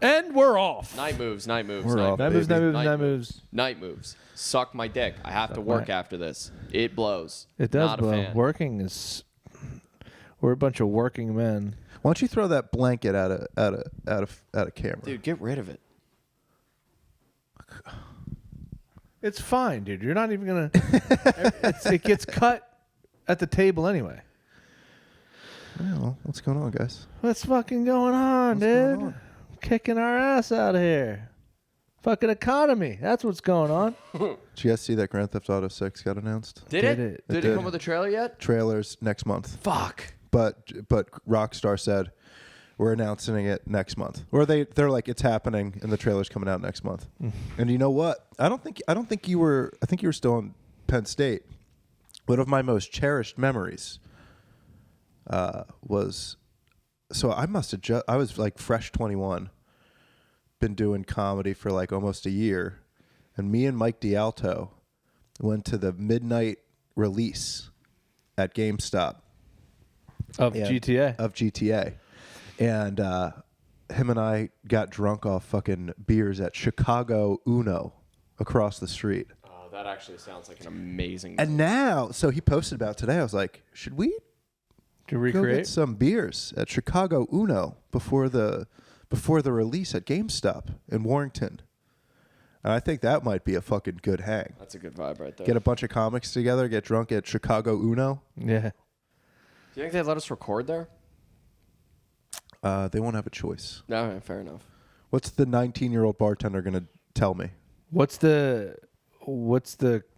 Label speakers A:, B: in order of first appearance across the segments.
A: And we're off.
B: Night moves.
A: Night moves.
B: Suck my dick. I have to work after this. It blows.
A: It does
B: Not
A: blow.
B: a fan.
A: Working is... We're a bunch of working men.
C: Why don't you throw that blanket out of camera?
B: Dude, get rid of it.
A: It's fine, dude. You're not even going to... It gets cut at the table anyway.
C: Well, what's going on, guys?
A: What's fucking going on,
C: What's
A: dude?
C: going on?
A: Kicking our ass out of here. Fucking economy. That's what's going on.
C: Did you guys see that Grand Theft Auto 6 got announced?
B: Did
A: Did
B: it?
A: it?
B: Did
C: It
B: it
C: did.
B: come with a trailer yet?
C: Trailers next month.
B: Fuck.
C: But Rockstar said we're announcing it next month. Or they're like it's happening and the trailer's coming out next month. And you know what? I think you were still in Penn State. One of my most cherished memories was I was like fresh 21. Been doing comedy for like almost a year, and me and Mike D'Alto went to the midnight release at GameStop
A: Of GTA.
C: And him and I got drunk off fucking beers at Chicago Uno across the street.
B: Oh, that actually sounds like an amazing.
C: And now, so he posted about today. I was like, should we
A: To
C: go
A: recreate?
C: get some beers at Chicago Uno before the release at GameStop in Warrington? And I think that might be a fucking good hang.
B: That's a good vibe right there.
C: Get a bunch of comics together, get drunk at Chicago Uno.
A: Yeah.
B: Do you think they'd let us record there?
C: They won't have a choice.
B: No, fair enough.
C: What's the 19-year-old bartender going to tell me?
A: What's the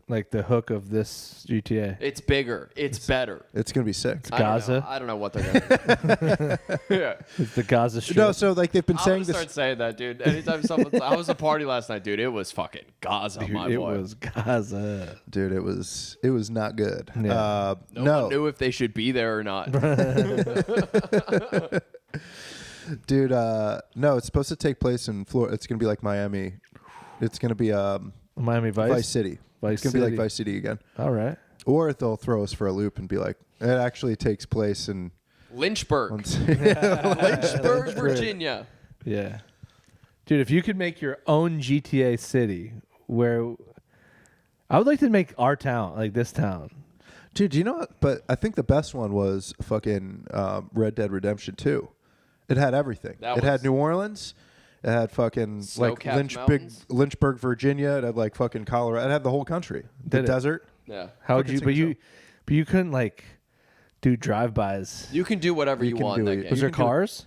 A: like the hook of this GTA?
B: It's bigger. It's better.
C: It's going to be sick.
A: Gaza?
B: I don't know what they're gonna do. Yeah.
A: It's the Gaza Strip.
C: No, so like they've been
B: I'm
C: saying
B: gonna
C: this.
B: start saying that, dude. Anytime someone's, I was at a party last night, dude. It was fucking Gaza,
A: Dude,
B: my
A: it
B: boy.
A: was Gaza.
C: Dude, it was not good.
A: Yeah.
B: No one knew if they should be there or not.
C: Dude, no, it's supposed to take place in Florida. It's going to be like Miami. It's going to be
A: Miami
C: Vice City.
A: Vice
C: It's going to be like
A: City.
C: Vice City again.
A: All right.
C: Or they'll throw us for a loop and be like, it actually takes place in
B: Lynchburg,
C: Lynchburg.
B: Lynchburg, Virginia.
A: Yeah. Dude, if you could make your own GTA city where I would like to make our town, like this town.
C: Dude, you know what? But I think the best one was fucking Red Dead Redemption 2. It had everything.
B: That
C: It
B: was-
C: had New Orleans. It had fucking like
B: Snow-capped mountains.
C: Lynchburg, Virginia. It had like fucking Colorado. It had the whole country. The
A: Did it?
C: desert.
B: Yeah.
A: How would
C: Fucking
A: you but you couldn't like do drive-bys.
B: You can do whatever you
C: can
B: want in
C: do
B: that
C: it.
B: game.
A: Was there cars?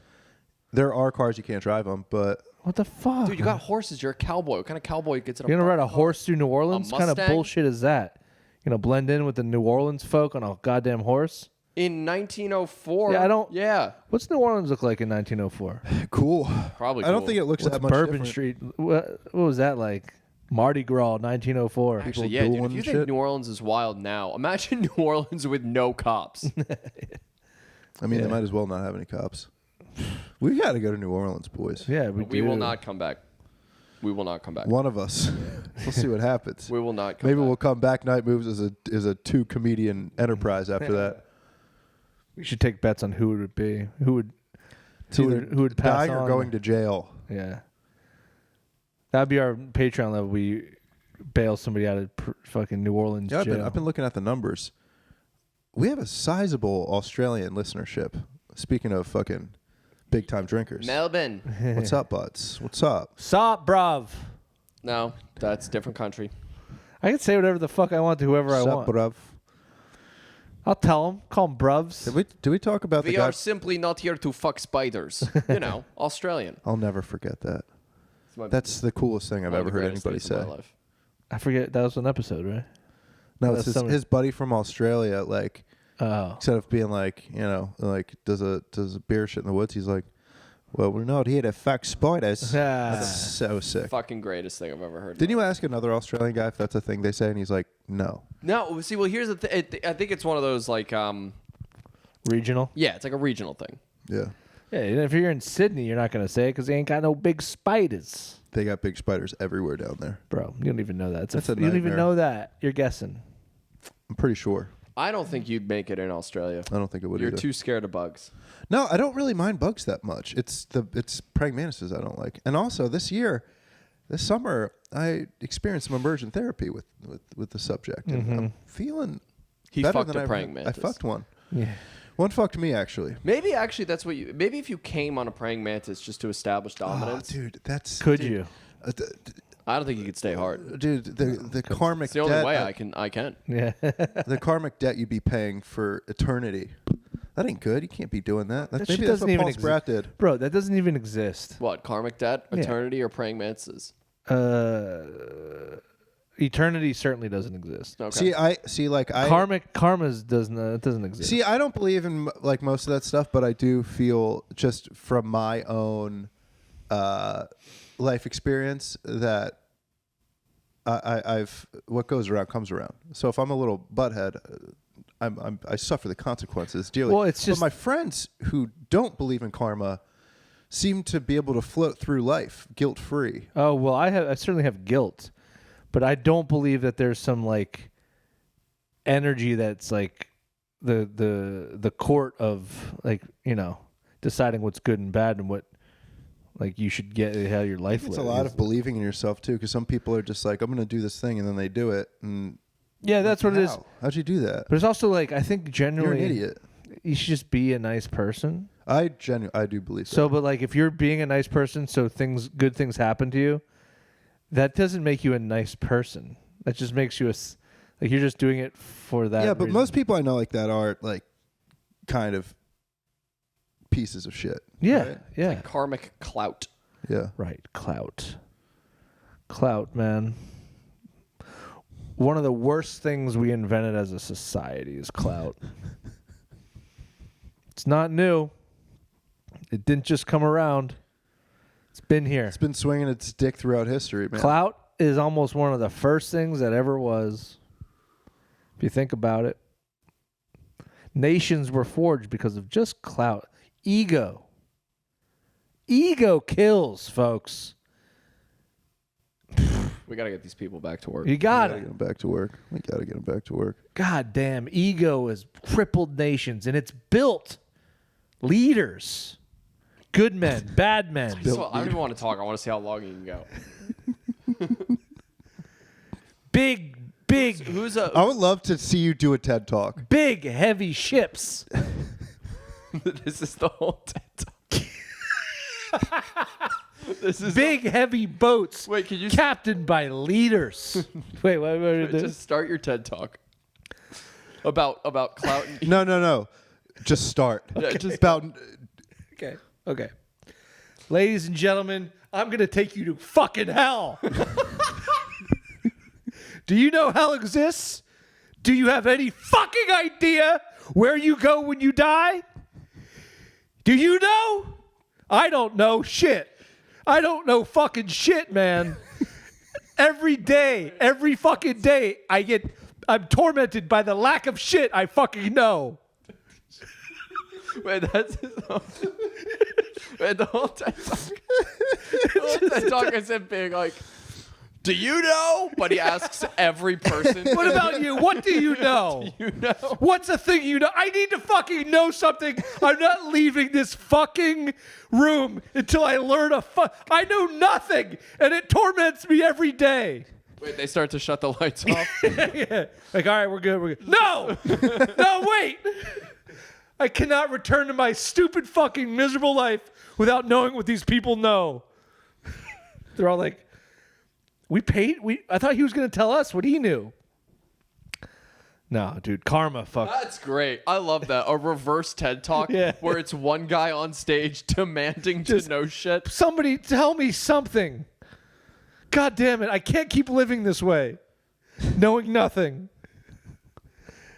C: There are cars you can't drive them, but
A: What the fuck?
B: Dude, you got horses. You're a cowboy. What kind of cowboy gets in a
A: You're gonna ride a
B: fucking car?
A: horse through New Orleans? What kind of
B: Mustang?
A: bullshit is that? You know, blend in with the New Orleans folk on a goddamn horse?
B: In 1904.
A: Yeah, I don't-
B: Yeah.
A: What's New Orleans look like in 1904?
C: cool.
B: Probably
C: I don't
B: cool.
C: think it looks
A: What's
C: that much
A: Bourbon
C: different.
A: Street? What was that like? Mardi Gras, 1904.
B: Actually,
C: People
B: yeah, dude.
C: dueling
B: If you
C: and
B: think
C: shit.
B: New Orleans is wild now, imagine New Orleans with no cops.
C: I mean,
A: Yeah.
C: they might as well not have any cops. We got to go to New Orleans, boys.
A: Yeah,
B: We will
A: do.
B: not come back. We will not come back.
C: One of us. We'll see what happens.
B: We will not come
C: Maybe
B: back.
C: we'll come back. Night Moves as a 2-comedian enterprise after that.
A: We should take bets on who would it be. Who
C: It's either
A: would pass
C: dying or
A: on?
C: going to jail.
A: Yeah. That'd be our Patreon level. We bail somebody out of fucking New Orleans
C: Yeah,
A: jail.
C: I've been looking at the numbers. We have a sizable Australian listenership. Speaking of fucking big time drinkers.
B: Melbourne.
C: What's up, buds? What's up?
A: Sup, bruv.
B: No, that's a different country.
A: I can say whatever the fuck I want to whoever I
C: Sup,
A: want.
C: bruv?
A: I'll tell them. Call them bruvs.
C: Did we talk about
B: We
C: the guy?
B: are simply not here to fuck spiders. You know, Australian.
C: I'll never forget that.
B: It's my-
C: That's the coolest thing I've
B: one of
C: ever
B: the
C: heard
B: greatest
C: anybody
B: days of
C: say.
B: my life.
A: I forget. That was an episode, right?
C: No,
A: That's
C: it's
A: someone-
C: his buddy from Australia. Like
A: Oh.
C: instead of being like, you know, like does a bear shit in the woods, he's like, well, we're not here to fuck spiders. That's so sick.
B: Fucking greatest thing I've ever heard.
C: Didn't you ask another Australian guy if that's a thing they say, and he's like, no.
B: No, see, well, here's the thing. I think it's one of those like,
A: Regional.
B: yeah, it's like a regional thing.
C: Yeah.
A: Yeah, and if you're in Sydney, you're not gonna say it because they ain't got no big spiders,
C: They got big spiders everywhere down there.
A: bro. You don't even know that.
C: That's a
A: you don't even
C: nightmare.
A: know that. You're guessing.
C: I'm pretty sure.
B: I don't think you'd make it in Australia.
C: I don't think it would
B: You're
C: either.
B: too scared of bugs.
C: No, I don't really mind bugs that much. It's praying mantises I don't like. And also this summer, I experienced some immersion therapy with the subject, and I'm feeling
B: He
C: better
B: fucked
C: than
B: a praying
C: I
B: mantis.
C: fucked one.
A: Yeah.
C: One fucked me actually.
B: Maybe actually that's what you. Maybe if you came on a praying mantis just to establish
C: Oh,
B: dominance.
C: dude, that's
A: Could
C: dude,
A: you?
B: I don't think you could stay hard.
C: Dude, the karmic
B: It's the only
C: debt.
B: way I can.
A: Yeah.
C: The karmic debt you'd be paying for eternity. That ain't good. You can't be doing that.
A: That shit
C: Maybe that's
A: doesn't
C: what
A: even
C: Paul
A: exist.
C: Spratt did.
A: Bro, that doesn't even exist.
B: What karmic debt,
A: Yeah.
B: eternity, or praying mantises?
A: Eternity certainly doesn't exist.
B: Okay.
A: Karma's doesn't exist.
C: See, I don't believe in like most of that stuff, but I do feel just from my own life experience that I've what goes around comes around. So if I'm a little butthead, I suffer the consequences dearly.
A: Well, it's just-
C: but my friends who don't believe in karma seem to be able to float through life guilt free.
A: Oh well, I certainly have guilt, but I don't believe that there's some like energy that's like the court of like deciding what's good and bad and what like you should get how your life.
C: It's a
A: lives.
C: lot of believing in yourself too, because some people are just like, I'm going to do this thing, and then they do it. And
A: Yeah, that's what it is.
C: how? How'd you do that?
A: But it's also like I think generally
C: You're an idiot.
A: you should just be a nice person.
C: I do believe
A: So, but like if you're being a nice person, so good things happen to you, that doesn't make you a nice person. That just makes you like you're just doing it for that.
C: Yeah, but
A: reason.
C: most people I know like that are like kind of pieces of shit.
A: Yeah,
C: right?
A: yeah,
B: Karmic clout.
C: Yeah.
A: right. Clout, man. One of the worst things we invented as a society is clout. It's not new. It didn't just come around. It's been here.
C: It's been swinging its dick throughout history, man.
A: Clout is almost one of the first things that ever was. If you think about it, nations were forged because of just clout. Ego kills, folks.
B: We gotta get these people back to work.
A: You
C: We
A: got
C: gotta
A: it.
C: get them back to work. We gotta get them back to work.
A: God damn, ego has crippled nations, and it's built leaders, good men, bad men.
B: So I don't even want to talk. I want to see how long you can go.
A: Big,
B: Who's a?
C: I would love to see you do a TED Talk.
A: big, heavy ships.
B: This is the whole TED Talk. This is
A: Big, heavy boats.
B: Wait, can you
A: captained by leaders? Wait, what did this?
B: just start your TED Talk about clout? And,
C: No. Just start.
B: Yeah, just-
C: About
A: Okay. Ladies and gentlemen, I'm going to take you to fucking hell. Do you know hell exists? Do you have any fucking idea where you go when you die? Do you know? I don't know shit. I don't know fucking shit, man. Every day, every fucking day, I'm tormented by the lack of shit I fucking know.
B: Wait, that's his whole. Wait, the whole TED Talk. The whole TED Talk is him being like, "Do you know?" But he asks every person.
A: What about you? What do you know?
B: You know?
A: What's the thing you know? I need to fucking know something. I'm not leaving this fucking room until I learn I know nothing, and it torments me every day.
B: Wait, they start to shut the lights off.
A: Yeah. Like, all right, we're good. No! No, wait! I cannot return to my stupid fucking miserable life without knowing what these people know. They're all like, I thought he was going to tell us what he knew. No, dude, karma, fuck.
B: That's great. I love that. A reverse TED Talk
A: Yeah.
B: where it's one guy on stage demanding to know shit.
A: Somebody tell me something. God damn it, I can't keep living this way. Knowing nothing.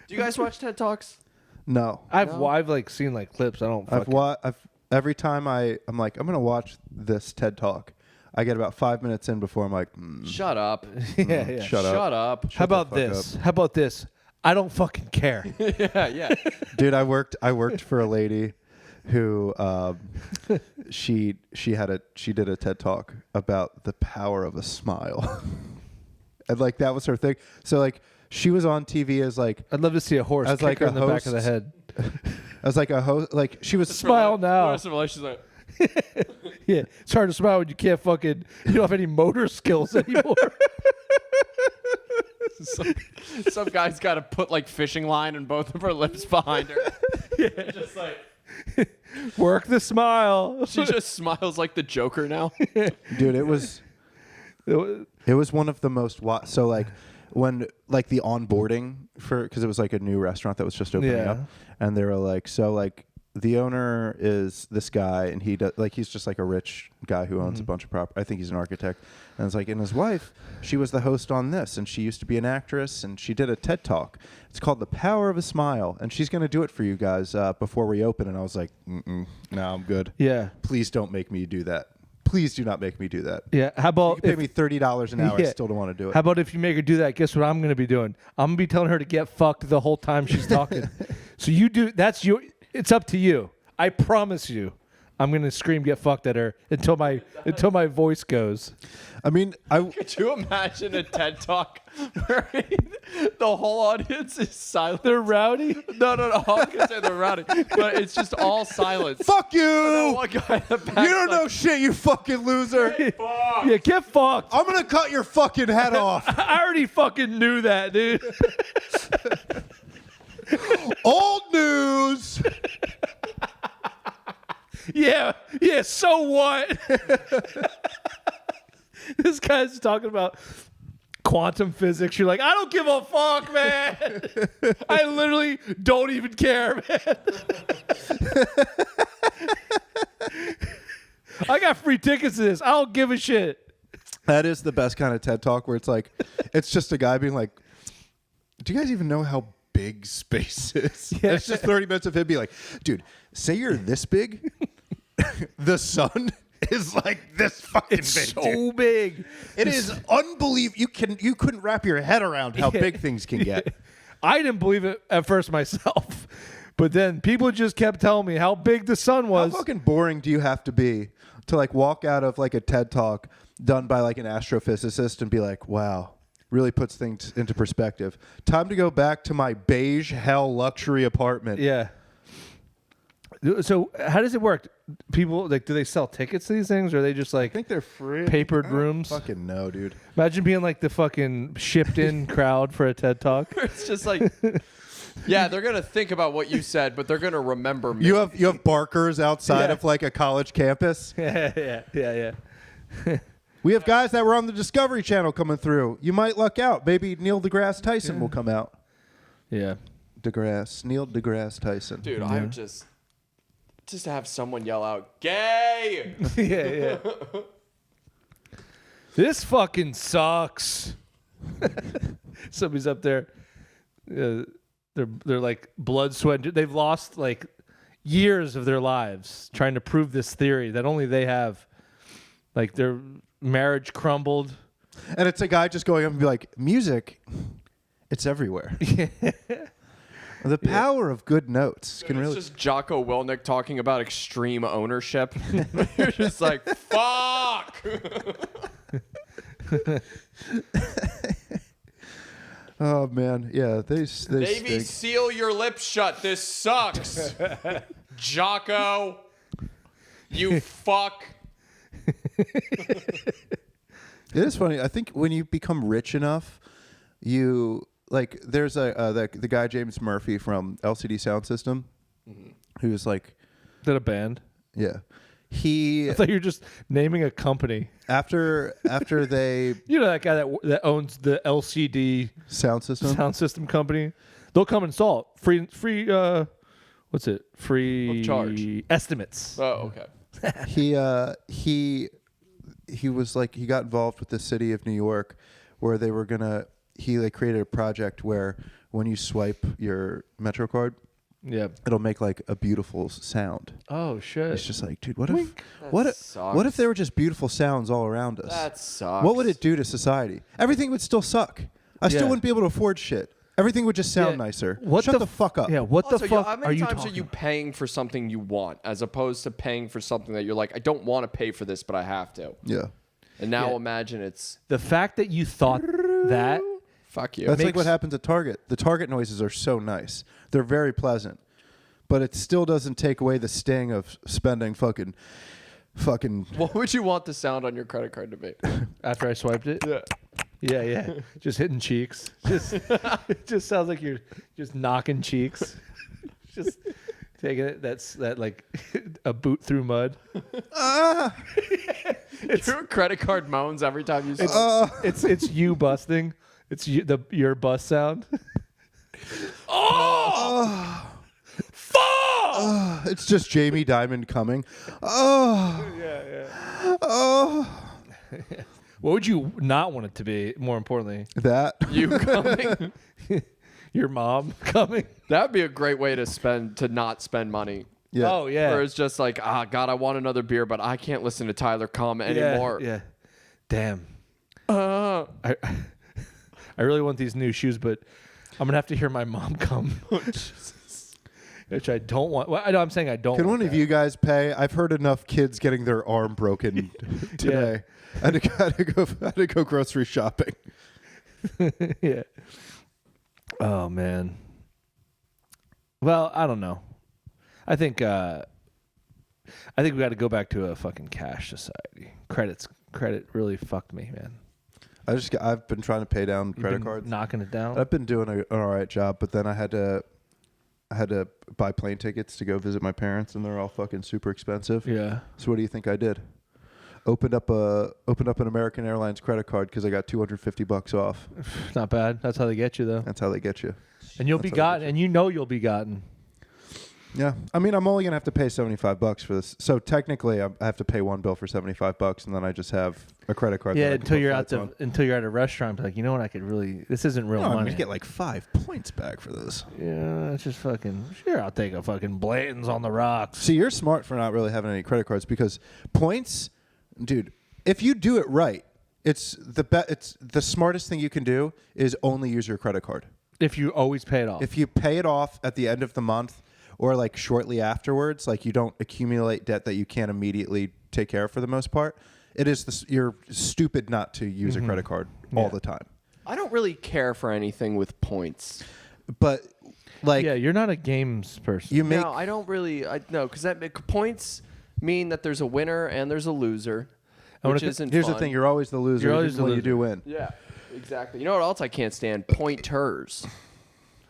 B: Do you guys watch TED Talks?
C: no.
A: I've like seen like clips. I don't fucking...
C: Every time I'm like, I'm gonna watch this TED Talk, I get about 5 minutes in before I'm like,
B: Shut up.
A: yeah.
C: shut up.
B: Shut up.
A: How about
C: fuck
A: this? How about this? I don't fucking care.
B: Yeah.
C: Dude, I worked for a lady who she did a TED talk about the power of a smile, and like that was her thing. So like she was on TV as like
A: I'd love to see a horse
C: as
A: kick
C: like
A: her
C: a
A: in the back of the
C: host.
A: head.
C: as like a host. Like she was
A: Smile now.
B: The rest of her life, she's like,
A: Yeah, it's hard to smile when you can't fucking. You don't have any motor skills anymore.
B: some guy's got to put like fishing line in both of her lips behind her. Yeah, just like
A: Work the smile.
B: she just smiles like the Joker now.
C: dude. It was one of the most so like when like the onboarding for because it was like a new restaurant that was just opening
A: Yeah.
C: up, and they were like so like the owner is this guy, and he does like he's just like a rich guy who owns a bunch of property. I think he's an architect, and it's like, and his wife, she was the host on this, and she used to be an actress, and she did a TED talk. It's called The Power of a Smile, and she's going to do it for you guys before we open. And I was like, no, I'm good.
A: Yeah.
C: Please don't make me do that. Please do not make me do that.
A: Yeah. How about
C: You pay me $30 an hour. I
A: Yeah.
C: still don't want to do it.
A: How about if you make her do that? Guess what I'm going to be doing? I'm going to be telling her to get fucked the whole time she's talking. So you do. That's your. It's up to you. I promise you. I'm going to scream "get fucked" at her until my voice goes.
C: I mean,
B: Could you imagine a TED talk where the whole audience is silent?
A: They're rowdy.
B: No. I was gonna say they're rowdy, but it's just all silence.
C: fuck
B: And
C: you.
B: one guy in the back
C: You don't know shit, you fucking loser.
A: Yeah, get fucked.
C: I'm going to cut your fucking head off.
A: I already fucking knew that, dude.
C: Old news.
A: Yeah, so what? This guy's talking about quantum physics. You're like, I don't give a fuck, man. I literally don't even care, man. I got free tickets to this. I don't give a shit.
C: That is the best kind of TED talk where it's like, it's just a guy being like, do you guys even know how big space is?
A: Yeah.
C: It's just 30 minutes of him being like, dude, say you're this big. The sun is like this fucking
A: It's
C: big.
A: so
C: dude.
A: big.
C: It is unbelievable. You couldn't wrap your head around how big things can get.
A: I didn't believe it at first myself. But then people just kept telling me how big the sun
C: How
A: was.
C: fucking boring do you have to be to like walk out of like a TED talk done by like an astrophysicist and be like, wow, really puts things into perspective. Time to go back to my beige hell luxury apartment.
A: Yeah. So how does it work? People like, do they sell tickets to these things, or are they just like
C: I think they're free.
A: papered
C: I don't
A: rooms?
C: Fucking no, dude.
A: Imagine being like the fucking shipped in crowd for a TED talk.
B: It's just like, yeah, they're gonna think about what you said, but they're gonna remember me.
C: You have barkers outside
A: Yeah.
C: of like a college campus.
A: yeah.
C: We have guys that were on the Discovery Channel coming through. You might luck out. Maybe Neil deGrasse Tyson will come out.
A: Yeah.
C: Neil deGrasse Tyson.
B: Dude, I would just to have someone yell out, "Gay!"
A: yeah. This fucking sucks. Somebody's up there. They're like blood, sweat. They've lost like years of their lives trying to prove this theory that only they have. Like their marriage crumbled.
C: And it's a guy just going up and be like, music, it's everywhere. The power of good notes can
B: It's
C: really.
B: just Jocko Willnick talking about extreme ownership. You're just like, fuck.
C: Oh man, yeah, they
B: Navy
C: stink.
B: SEAL your lips shut. This sucks. Jocko, you fuck.
C: It is funny. I think when you become rich enough, you like. There's the guy James Murphy from LCD Sound System, who's like,
A: Is that a band?
C: yeah, he
A: I thought you were just naming a company.
C: after they
A: You know that guy that owns the LCD
C: sound system.
A: sound system company. They'll come install it. Free. What's it? Free
B: Of charge.
A: estimates.
B: Oh, okay.
C: He was like he got involved with the city of New York, where they were he created a project where when you swipe your Metro card,
A: Yeah.
C: it'll make like a beautiful sound.
A: Oh shit.
C: It's just like, dude, what
B: That
C: if
B: sucks.
C: there were just beautiful sounds all around us?
B: That sucks.
C: What would it do to society? Everything would still suck. I still
A: Yeah.
C: wouldn't be able to afford shit. Everything would just sound
A: Yeah.
C: nicer.
A: What
C: Shut the fuck up.
A: Yeah, what
B: Also,
A: the fuck
B: how
A: are
B: many
A: you
B: times
A: talking
B: are you
A: about?
B: paying for something you want as opposed to paying for something that you're like, I don't want to pay for this, but I have to.
C: Yeah.
B: And now
A: Yeah.
B: imagine it's
A: The fact that you thought that
B: fuck you.
C: That's like what
A: makes-
C: happens at Target. The Target noises are so nice. They're very pleasant. But it still doesn't take away the sting of spending fucking
B: What would you want the sound on your credit card to be?
A: after I swiped it. Yeah. Just hitting cheeks. Just it just sounds like you're just knocking cheeks. Just taking it. That's that like a boot through mud.
B: Your credit card moans every time you.
A: It's you busting. It's your bust sound.
C: It's just Jamie Dimon coming. Oh. Oh.
A: What would you not want it to be? More importantly,
C: That.
B: You coming?
A: your mom coming.
B: That'd be a great way to not spend money.
C: Yeah.
A: Oh yeah.
B: Where it's just like, God, I want another beer, but I can't listen to Tyler Come anymore.
A: Yeah. Damn. I really want these new shoes, but I'm gonna have to hear my mom come. Which I don't want. Well, I know I'm saying I don't.
C: Can
A: want
C: one of
A: that.
C: you guys pay? I've heard enough kids getting their arm broken today. I had to go grocery shopping.
A: Yeah. Oh man. Well, I don't know. I think we got to go back to a fucking cash society. Credit really fucked me, man.
C: I've been trying to pay down
A: You've
C: credit
A: been
C: cards.
A: knocking it down.
C: I've been doing an all right job, but then I had to buy plane tickets to go visit my parents, and they're all fucking super expensive.
A: Yeah.
C: So what do you think I did? Opened up an American Airlines credit card because I got $250 off.
A: Not bad. That's how they get you, though.
C: That's how they get you.
A: And you'll be
C: That's how they
A: gotten, and you know you'll be gotten.
C: Yeah, I mean, I'm only gonna have to pay $75 for this. So technically, I have to pay one bill for $75, and then I just have a credit card.
A: Yeah,
C: that I can put
A: until you're
C: flights
A: at a restaurant, be like, you know what? I could really. This isn't real
C: on. No, I'm
A: money.
C: gonna get like 5 points back for this.
A: Yeah, it's just fucking. Sure, I'll take a fucking Blanton's on the rocks.
C: See, you're smart for not really having any credit cards because points, dude. If you do it right, it's the smartest thing you can do is only use your credit card.
A: If you always pay it off.
C: If you pay it off at the end of the month or like shortly afterwards, like you don't accumulate debt that you can't immediately take care of for the most part, you're stupid not to use a credit card all the time.
B: I don't really care for anything with points.
C: But like
A: yeah, you're not a games person.
C: you make
B: No, I don't really. No, because points mean that there's a winner and there's a loser, which isn't
C: here's
B: fun.
C: the thing, you're always the loser
A: You're always the
C: when you
A: loser.
C: do win.
B: Yeah, exactly. You know what else I can't stand? Pointers.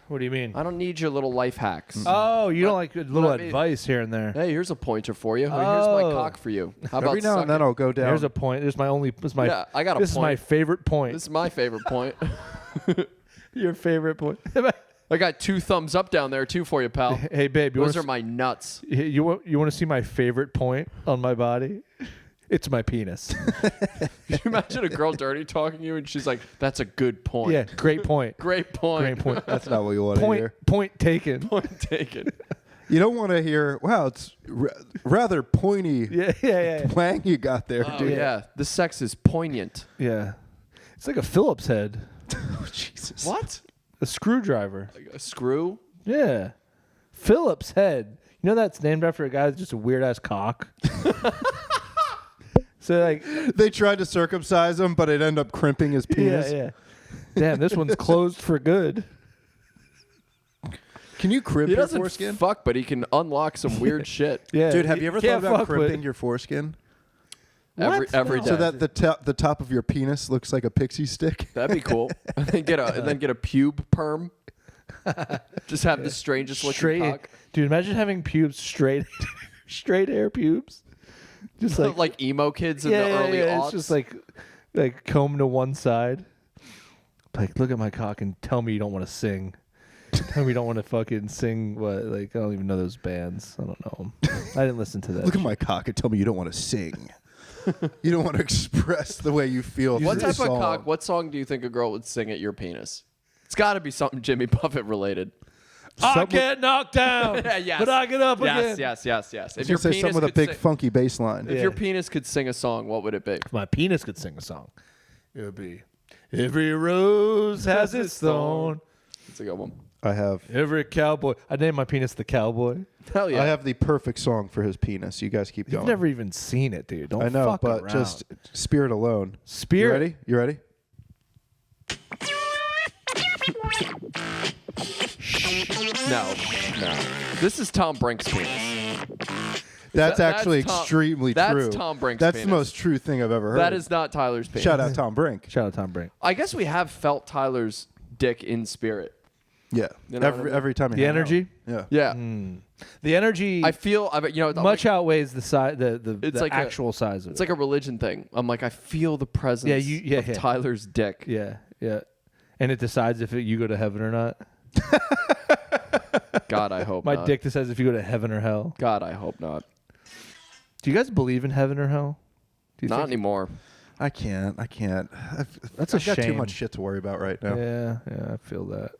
A: What do you mean?
B: I don't need your little life hacks.
A: Oh, you don't like a little
B: let me-
A: advice here and there.
B: Hey, here's a pointer for you. Here's my
A: Oh.
B: cock for you. How about
C: Every now and then
B: sucking-
C: I'll go down.
A: Here's a point. This is my.
B: Yeah, I got a
A: This is my
B: point.
A: favorite point.
B: This is my favorite point.
A: Your favorite point.
B: I got 2 thumbs up down there too for you, pal.
A: Hey, babe.
B: Those are my nuts.
A: You want to see my favorite point on my body? It's my penis.
B: Can you imagine a girl dirty talking to you and she's like, "That's a good point."
A: Yeah, great point.
B: Great point.
A: Great point.
C: That's not what you want to hear.
A: Point taken.
B: Point taken.
C: You don't want to hear, wow, it's rather pointy
A: Yeah.
C: twang you got there,
B: Oh
C: dude.
B: yeah, the sex is poignant.
A: Yeah. It's like a Phillips head.
C: Oh, Jesus.
B: What?
A: A screwdriver.
B: Like a screw?
A: Yeah. Phillips head. You know that's named after a guy with just a weird ass cock. So like,
C: They tried to circumcise him, but it ended up crimping his penis.
A: yeah. Damn, this one's closed for good.
C: Can you crimp
B: He
C: your
B: doesn't
C: foreskin?
B: fuck, but he can unlock some weird shit.
A: Yeah,
C: Dude, have you ever thought
A: can't
C: about
A: fuck with-
C: crimping your foreskin?
B: Every
A: No.
B: day.
C: So that the top of your penis looks like a pixie stick?
B: That'd be cool. And then get a pube perm. Just have the strangest looking
A: straight?
B: cock.
A: Dude, imagine having pubes straight, straight hair pubes. Just like
B: Like emo kids in the early aughts.
A: It's just like comb to one side. Like, look at my cock and tell me you don't want to sing. Tell me you don't want to fucking sing. What? Like, I don't even know those bands. I don't know them. I didn't listen to that.
C: Look at my cock and tell me you don't want to sing. You don't want to express the way you feel.
B: What
C: through
B: type
C: the
B: of
C: song.
B: cock? What song do you think a girl would sing at your penis? It's got to be something Jimmy Buffett related.
A: I get knocked down,
B: Yes.
A: but I get up again.
B: Yes.
C: I was gonna say something with a big funky bass line.
B: If your penis could sing a song, what would it be?
A: If my penis could sing a song, it would be "Every rose has its thorn."
B: a good one.
C: I have
A: Every cowboy. I named my penis the cowboy.
B: Hell yeah.
C: I have the perfect song for his penis. You guys keep
A: You've
C: going.
A: never even seen it, dude. Don't
C: I know,
A: fuck
C: but
A: around.
C: just spirit alone.
A: Spirit.
C: You ready? You ready?
B: No. This is Tom Brink's penis.
C: That's
B: That's
C: actually
B: Tom-
C: extremely
B: that's
C: true.
B: Tom Brink's
C: That's
B: penis.
C: the most true thing I've ever heard.
B: That is not Tyler's penis.
C: Shout out Tom Brink.
A: Shout out Tom Brink.
B: I guess we have felt Tyler's dick in spirit.
C: Yeah.
B: You know what I mean?
C: Every time.
A: The energy.
C: Yeah.
B: Yeah.
A: The energy
B: I feel,
A: much outweighs the size, the
B: It's like
A: actual size of
B: it's
A: it.
B: like a religion thing. I'm like, I feel the presence
A: Yeah,
B: of Tyler's dick.
A: Yeah, yeah. And it decides if you go to heaven or not.
B: God, I hope
A: My
B: not.
A: dick decides if you go to heaven or hell.
B: God, I hope not.
A: Do you guys believe in heaven or hell? Do you
B: Not
A: think-
B: anymore.
C: I can't.
A: That's a
C: I've got too
A: shame.
C: much shit to worry about right now.
A: Yeah, I feel that.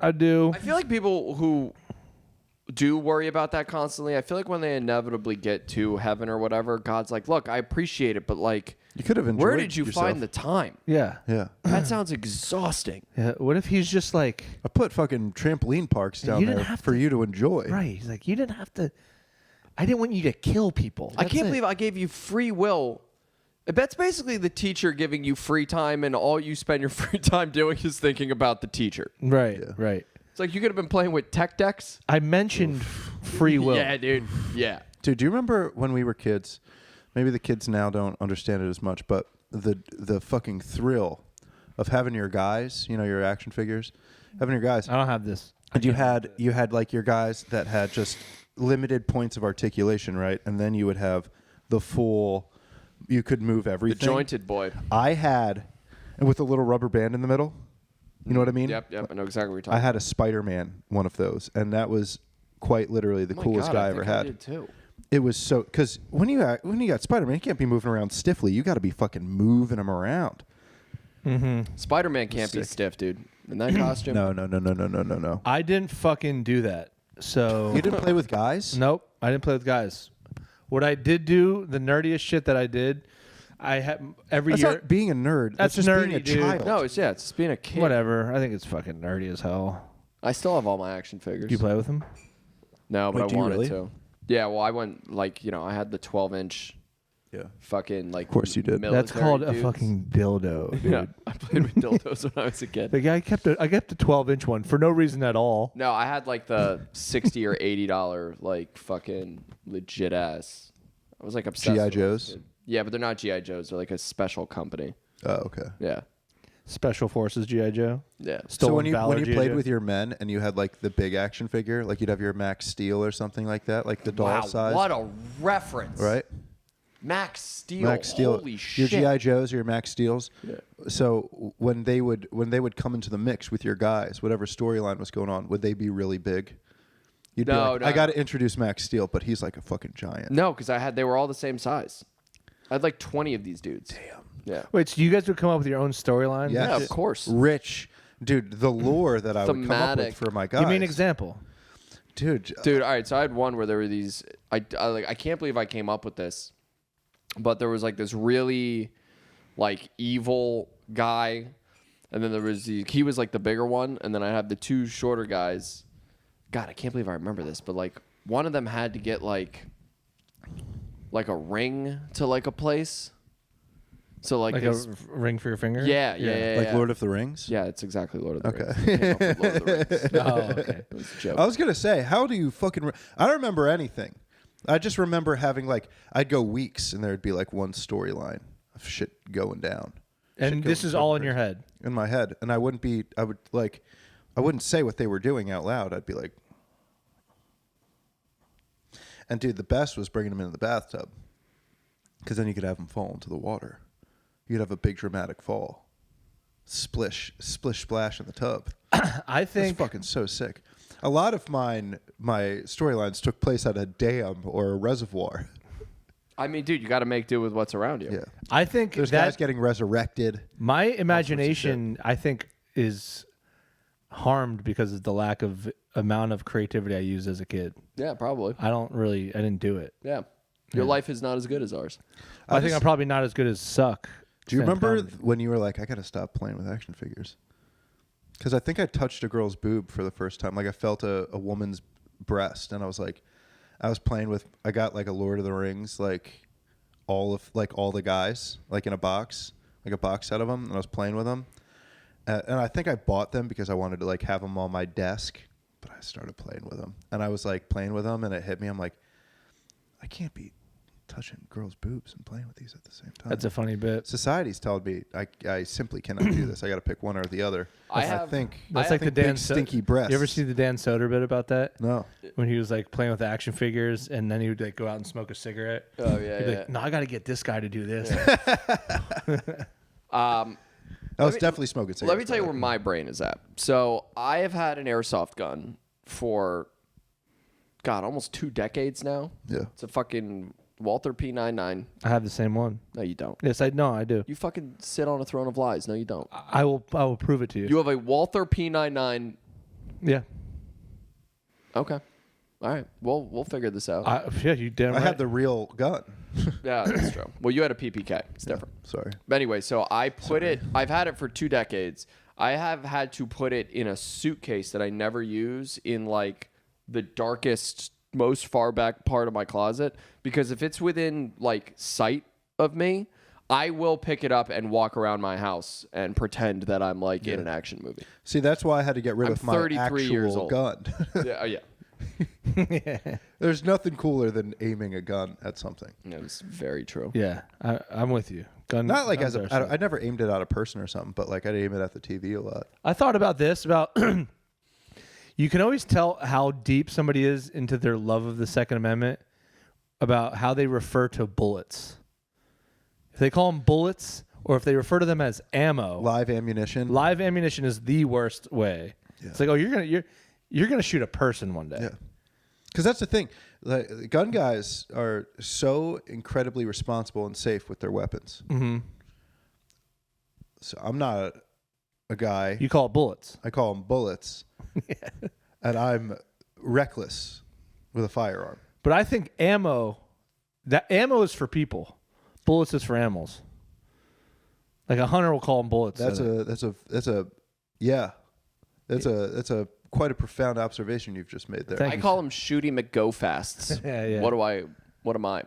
A: I do.
B: I feel like people who do worry about that constantly, I feel like when they inevitably get to heaven or whatever, God's like, look, I appreciate it, but like,
C: You could have enjoyed.
B: where did you
C: yourself.
B: find the time?
A: Yeah.
C: Yeah.
B: That sounds exhausting.
A: Yeah. What if he's just like,
C: I put fucking trampoline parks down
A: You didn't
C: there
A: have
C: for
A: to-
C: you to enjoy.
A: right? He's like, you didn't have to. I didn't want you to kill people.
B: I
A: That's
B: can't
A: it.
B: believe I gave you free will. That's basically the teacher giving you free time, and all you spend your free time doing is thinking about the teacher.
A: Right. Right.
B: It's like you could have been playing with tech decks.
A: I mentioned free will.
B: Yeah, dude. Yeah.
C: Dude, do you remember when we were kids? Maybe the kids now don't understand it as much, but the fucking thrill of having your guys, your action figures, having your guys.
A: I don't have this.
C: And you had like your guys that had just limited points of articulation, right? And then you would have the full. You could move
B: The
C: everything.
B: jointed boy.
C: I had, and with a little rubber band in the middle. You know what I mean?
B: Yep. I know exactly what you're talking
C: I
B: about.
C: had a Spider-Man, one of those, and that was quite literally the
B: Oh my
C: coolest
B: God,
C: guy I
B: I
C: ever
B: think I
C: had.
B: did too.
C: It was so because when you got Spider-Man, you can't be moving around stiffly. You got to be fucking moving him around.
B: Spider-Man can't be
C: Sick.
B: stiff, dude. In that costume.
C: No.
A: I didn't fucking do that. So
C: You didn't play with guys?
A: nope, I didn't play with guys. What I did do, the nerdiest shit that I did, I had every
C: That's
A: year.
C: not being a nerd.
A: That's
C: That's just being
A: nerdy,
C: a
A: dude.
C: child.
B: No, it's just being a kid.
A: Whatever. I think it's fucking nerdy as hell.
B: I still have all my action figures.
A: Do you play with them?
B: No, but
C: Wait,
B: I
C: do you
B: wanted
C: really?
B: to. Yeah, well, I went I had the 12-inch
C: Yeah.
B: fucking like. Of
C: course you did.
A: That's called a fucking dildo, dude.
B: Yeah, I played with dildos when I was a kid.
A: The guy kept I kept the 12-inch one for no reason at all.
B: No, I had like the $60 or $80 like fucking legit ass. I was like obsessed.
C: G.I.
B: with those,
C: Joes?
B: dude. Yeah, but they're not GI Joes. They're like a special company.
C: Oh, okay.
B: Yeah,
A: Special Forces GI Joe.
B: yeah.
C: So
A: Stolen
C: when you
A: Valor G.I.
C: played
A: Joe.
C: with your men and you had like the big action figure, like you'd have your Max Steel or something like that, like the doll
B: Wow,
C: size,
B: what a reference!
C: right?
B: Max Steel.
C: Max Steel,
B: Holy
C: your
B: shit!
C: GI Joes or your Max Steels.
B: Yeah.
C: So when they would come into the mix with your guys, whatever storyline was going on, would they be really big? You'd be
B: No,
C: like,
B: no.
C: I got to introduce Max Steel, but he's like a fucking giant.
B: No, because they were all the same size. I had like 20 of these dudes. Damn. Yeah.
A: Wait, so you guys would come up with your own storyline?
C: Yes.
B: Yeah, of course.
C: Rich, dude. The lore that I would come up with
B: Thematic.
C: for my guys.
A: Give me an example.
C: dude.
B: Dude, all right. So I had one where there were these. I can't believe I came up with this, but there was like this really, like evil guy, and then there was he was like the bigger one, and then I have the two shorter guys. God, I can't believe I remember this, but like one of them had to get like a ring to like a place. So like
A: Like
B: this,
A: a ring for your finger?
B: yeah.
C: Like Lord of the Rings.
B: Yeah, it's exactly Lord of the
C: Okay.
B: Rings. I came up with Lord of the Rings.
A: Oh, okay.
B: It was a joke.
C: I was gonna say, how do you fucking? I don't remember anything. I just remember having like I'd go weeks and there'd be like one storyline of shit going down.
A: And this is all in your head.
C: In my head, and I wouldn't say what they were doing out loud. I'd be like, and dude, the best was bringing them into the bathtub, because then you could have them fall into the water. You'd have a big dramatic fall, splish, splash in the tub.
A: I
C: That's
A: think
C: fucking so sick. A lot of my storylines took place at a dam or a reservoir.
B: I mean, dude, you got to make do with what's around you.
C: Yeah,
A: I think
C: there's
A: that
C: guys getting resurrected.
A: my imagination, I think, is harmed because of the lack of amount of creativity I used as a kid.
B: Yeah, probably.
A: I didn't do it.
B: Yeah. Your life is not as good as ours.
A: I think I'm probably not as good as Suck.
C: Do you
A: stand-up
C: remember
A: comedy.
C: when you were like, I got to stop playing with action figures? because I think I touched a girl's boob for the first time. Like I felt a woman's breast, and I was like, I was playing with. I got like a Lord of the Rings, like all the guys, like in a box, like a box set of them, and I was playing with them. And I think I bought them because I wanted to like have them on my desk. But I started playing with them, and I was like playing with them, and it hit me. I'm like, I can't be touching girls' boobs and playing with these at the same time.
A: That's a funny bit.
C: Society's telling me I simply cannot do this. I got to pick one or the other.
A: That's like
C: I
A: the Dan
C: big stinky breasts.
A: You ever see the Dan Soder bit about that?
C: No.
A: When he was like playing with action figures, and then he would like go out and smoke a cigarette.
B: Oh yeah,
A: He'd be
B: yeah.
A: like, no, I got to get this guy to do this.
C: I was definitely smoking cigarettes.
B: Let me tell you where my brain is at. So I have had an airsoft gun for, God, almost 2 decades now.
C: Yeah.
B: It's a fucking Walther P99.
A: I have the same one.
B: No, you don't.
A: Yes, I do.
B: You fucking sit on a throne of lies. No, you don't.
A: I will prove it to you.
B: You have a Walther P99.
A: Yeah.
B: Okay. All right. Well, we'll figure this out.
A: Yeah, you damn
C: I
A: right.
C: had the real gun.
B: Yeah, that's true. Well, you had a PPK. It's different.
C: Sorry.
B: But anyway, so I put it, I've had it for 2 decades. I have had to put it in a suitcase that I never use in like the darkest, most far back part of my closet, because if it's within like sight of me, I will pick it up and walk around my house and pretend that I'm like in an action movie.
C: See, that's why I had to get rid
B: I'm
C: of my
B: 33 years
C: actual
B: old.
C: gun.
B: Yeah.
C: There's nothing cooler than aiming a gun at something.
B: That was very true.
A: Yeah, I'm with you.
C: Not like
A: guns
C: as
A: are
C: I never aimed it at a person or something, but like I'd aim it at the TV a lot.
A: I thought about this you can always tell how deep somebody is into their love of the Second Amendment about how they refer to bullets. If they call them bullets or if they refer to them as ammo.
C: Live ammunition.
A: Live ammunition is the worst way.
C: Yeah.
A: It's like, oh, you're gonna shoot a person one day.
C: Yeah. Because that's the thing. Like, gun guys are so incredibly responsible and safe with their weapons.
A: Mm-hmm.
C: So I'm not a guy.
A: You call it bullets.
C: I call them bullets. And I'm reckless with a firearm.
A: But I think ammo is for people. Bullets is for animals. Like a hunter will call them bullets.
C: That's a quite a profound observation you've just made there.
A: Thank
B: I
A: you.
B: call them Shooty McGofasts.
A: Yeah.
B: What am I?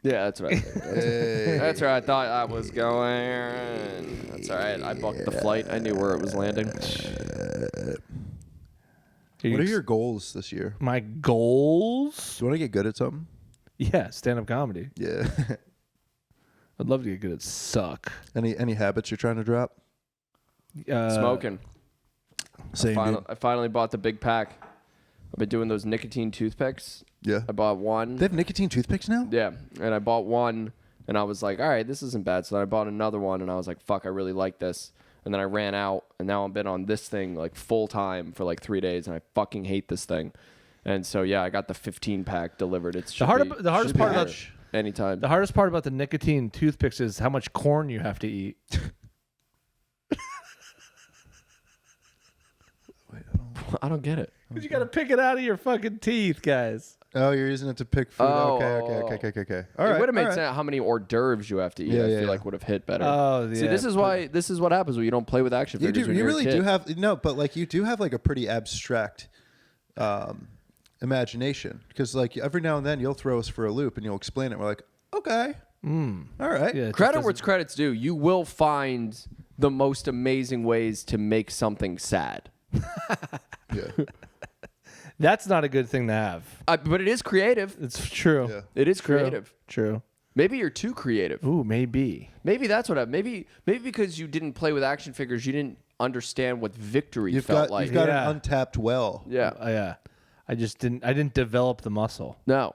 B: Yeah, that's right. That's right. I thought I was going. That's all right. I booked the flight. I knew where it was landing.
C: What are your goals this year?
A: My goals?
C: Do you want to get good at something?
A: Yeah, stand-up comedy.
C: Yeah.
A: I'd love to get good at suck.
C: Any habits you're trying to drop?
B: Smoking.
C: Same.
B: I finally bought the big pack. I've been doing those nicotine toothpicks.
C: Yeah.
B: I bought one.
C: They have nicotine toothpicks now?
B: Yeah, and I bought one, and I was like, all right, this isn't bad. So then I bought another one, and I was like, fuck, I really like this. And then I ran out, and now I've been on this thing like full time for like 3 days, and I fucking hate this thing. And so yeah, I got the 15-pack delivered. It's
A: The hardest part about
B: anytime.
A: the hardest part about the nicotine toothpicks is how much corn you have to eat.
B: I don't get it.
A: You got to pick it out of your fucking teeth, guys.
C: Oh, you're using it to pick food.
B: Oh,
C: Okay. All right.
B: It would have made
C: all right.
B: sense how many hors d'oeuvres you have to eat.
C: Yeah,
B: I
C: yeah,
B: feel
C: yeah.
B: like would have hit better.
A: Oh,
B: See,
A: yeah.
B: this is what happens when you don't play with action
C: You
B: figures.
C: do.
B: when
C: You
B: you're a
C: really
B: kid.
C: do have but like you do have like a pretty abstract imagination because like every now and then you'll throw us for a loop and you'll explain it. We're like, okay, all right.
A: Yeah, it just
B: Credit
A: doesn't-
B: where it's credit's due. You will find the most amazing ways to make something sad.
C: Yeah.
A: That's not a good thing to have.
B: But it is creative.
A: It's true.
C: Yeah.
B: It is
A: True.
B: creative.
A: True.
B: Maybe you're too creative.
A: Ooh, maybe.
B: Maybe that's what maybe because you didn't play with action figures, you didn't understand what victory
C: You've
B: felt
C: got
B: like.
C: you've got
A: Yeah.
C: an untapped well.
B: Yeah.
A: Yeah. I didn't develop the muscle.
B: No.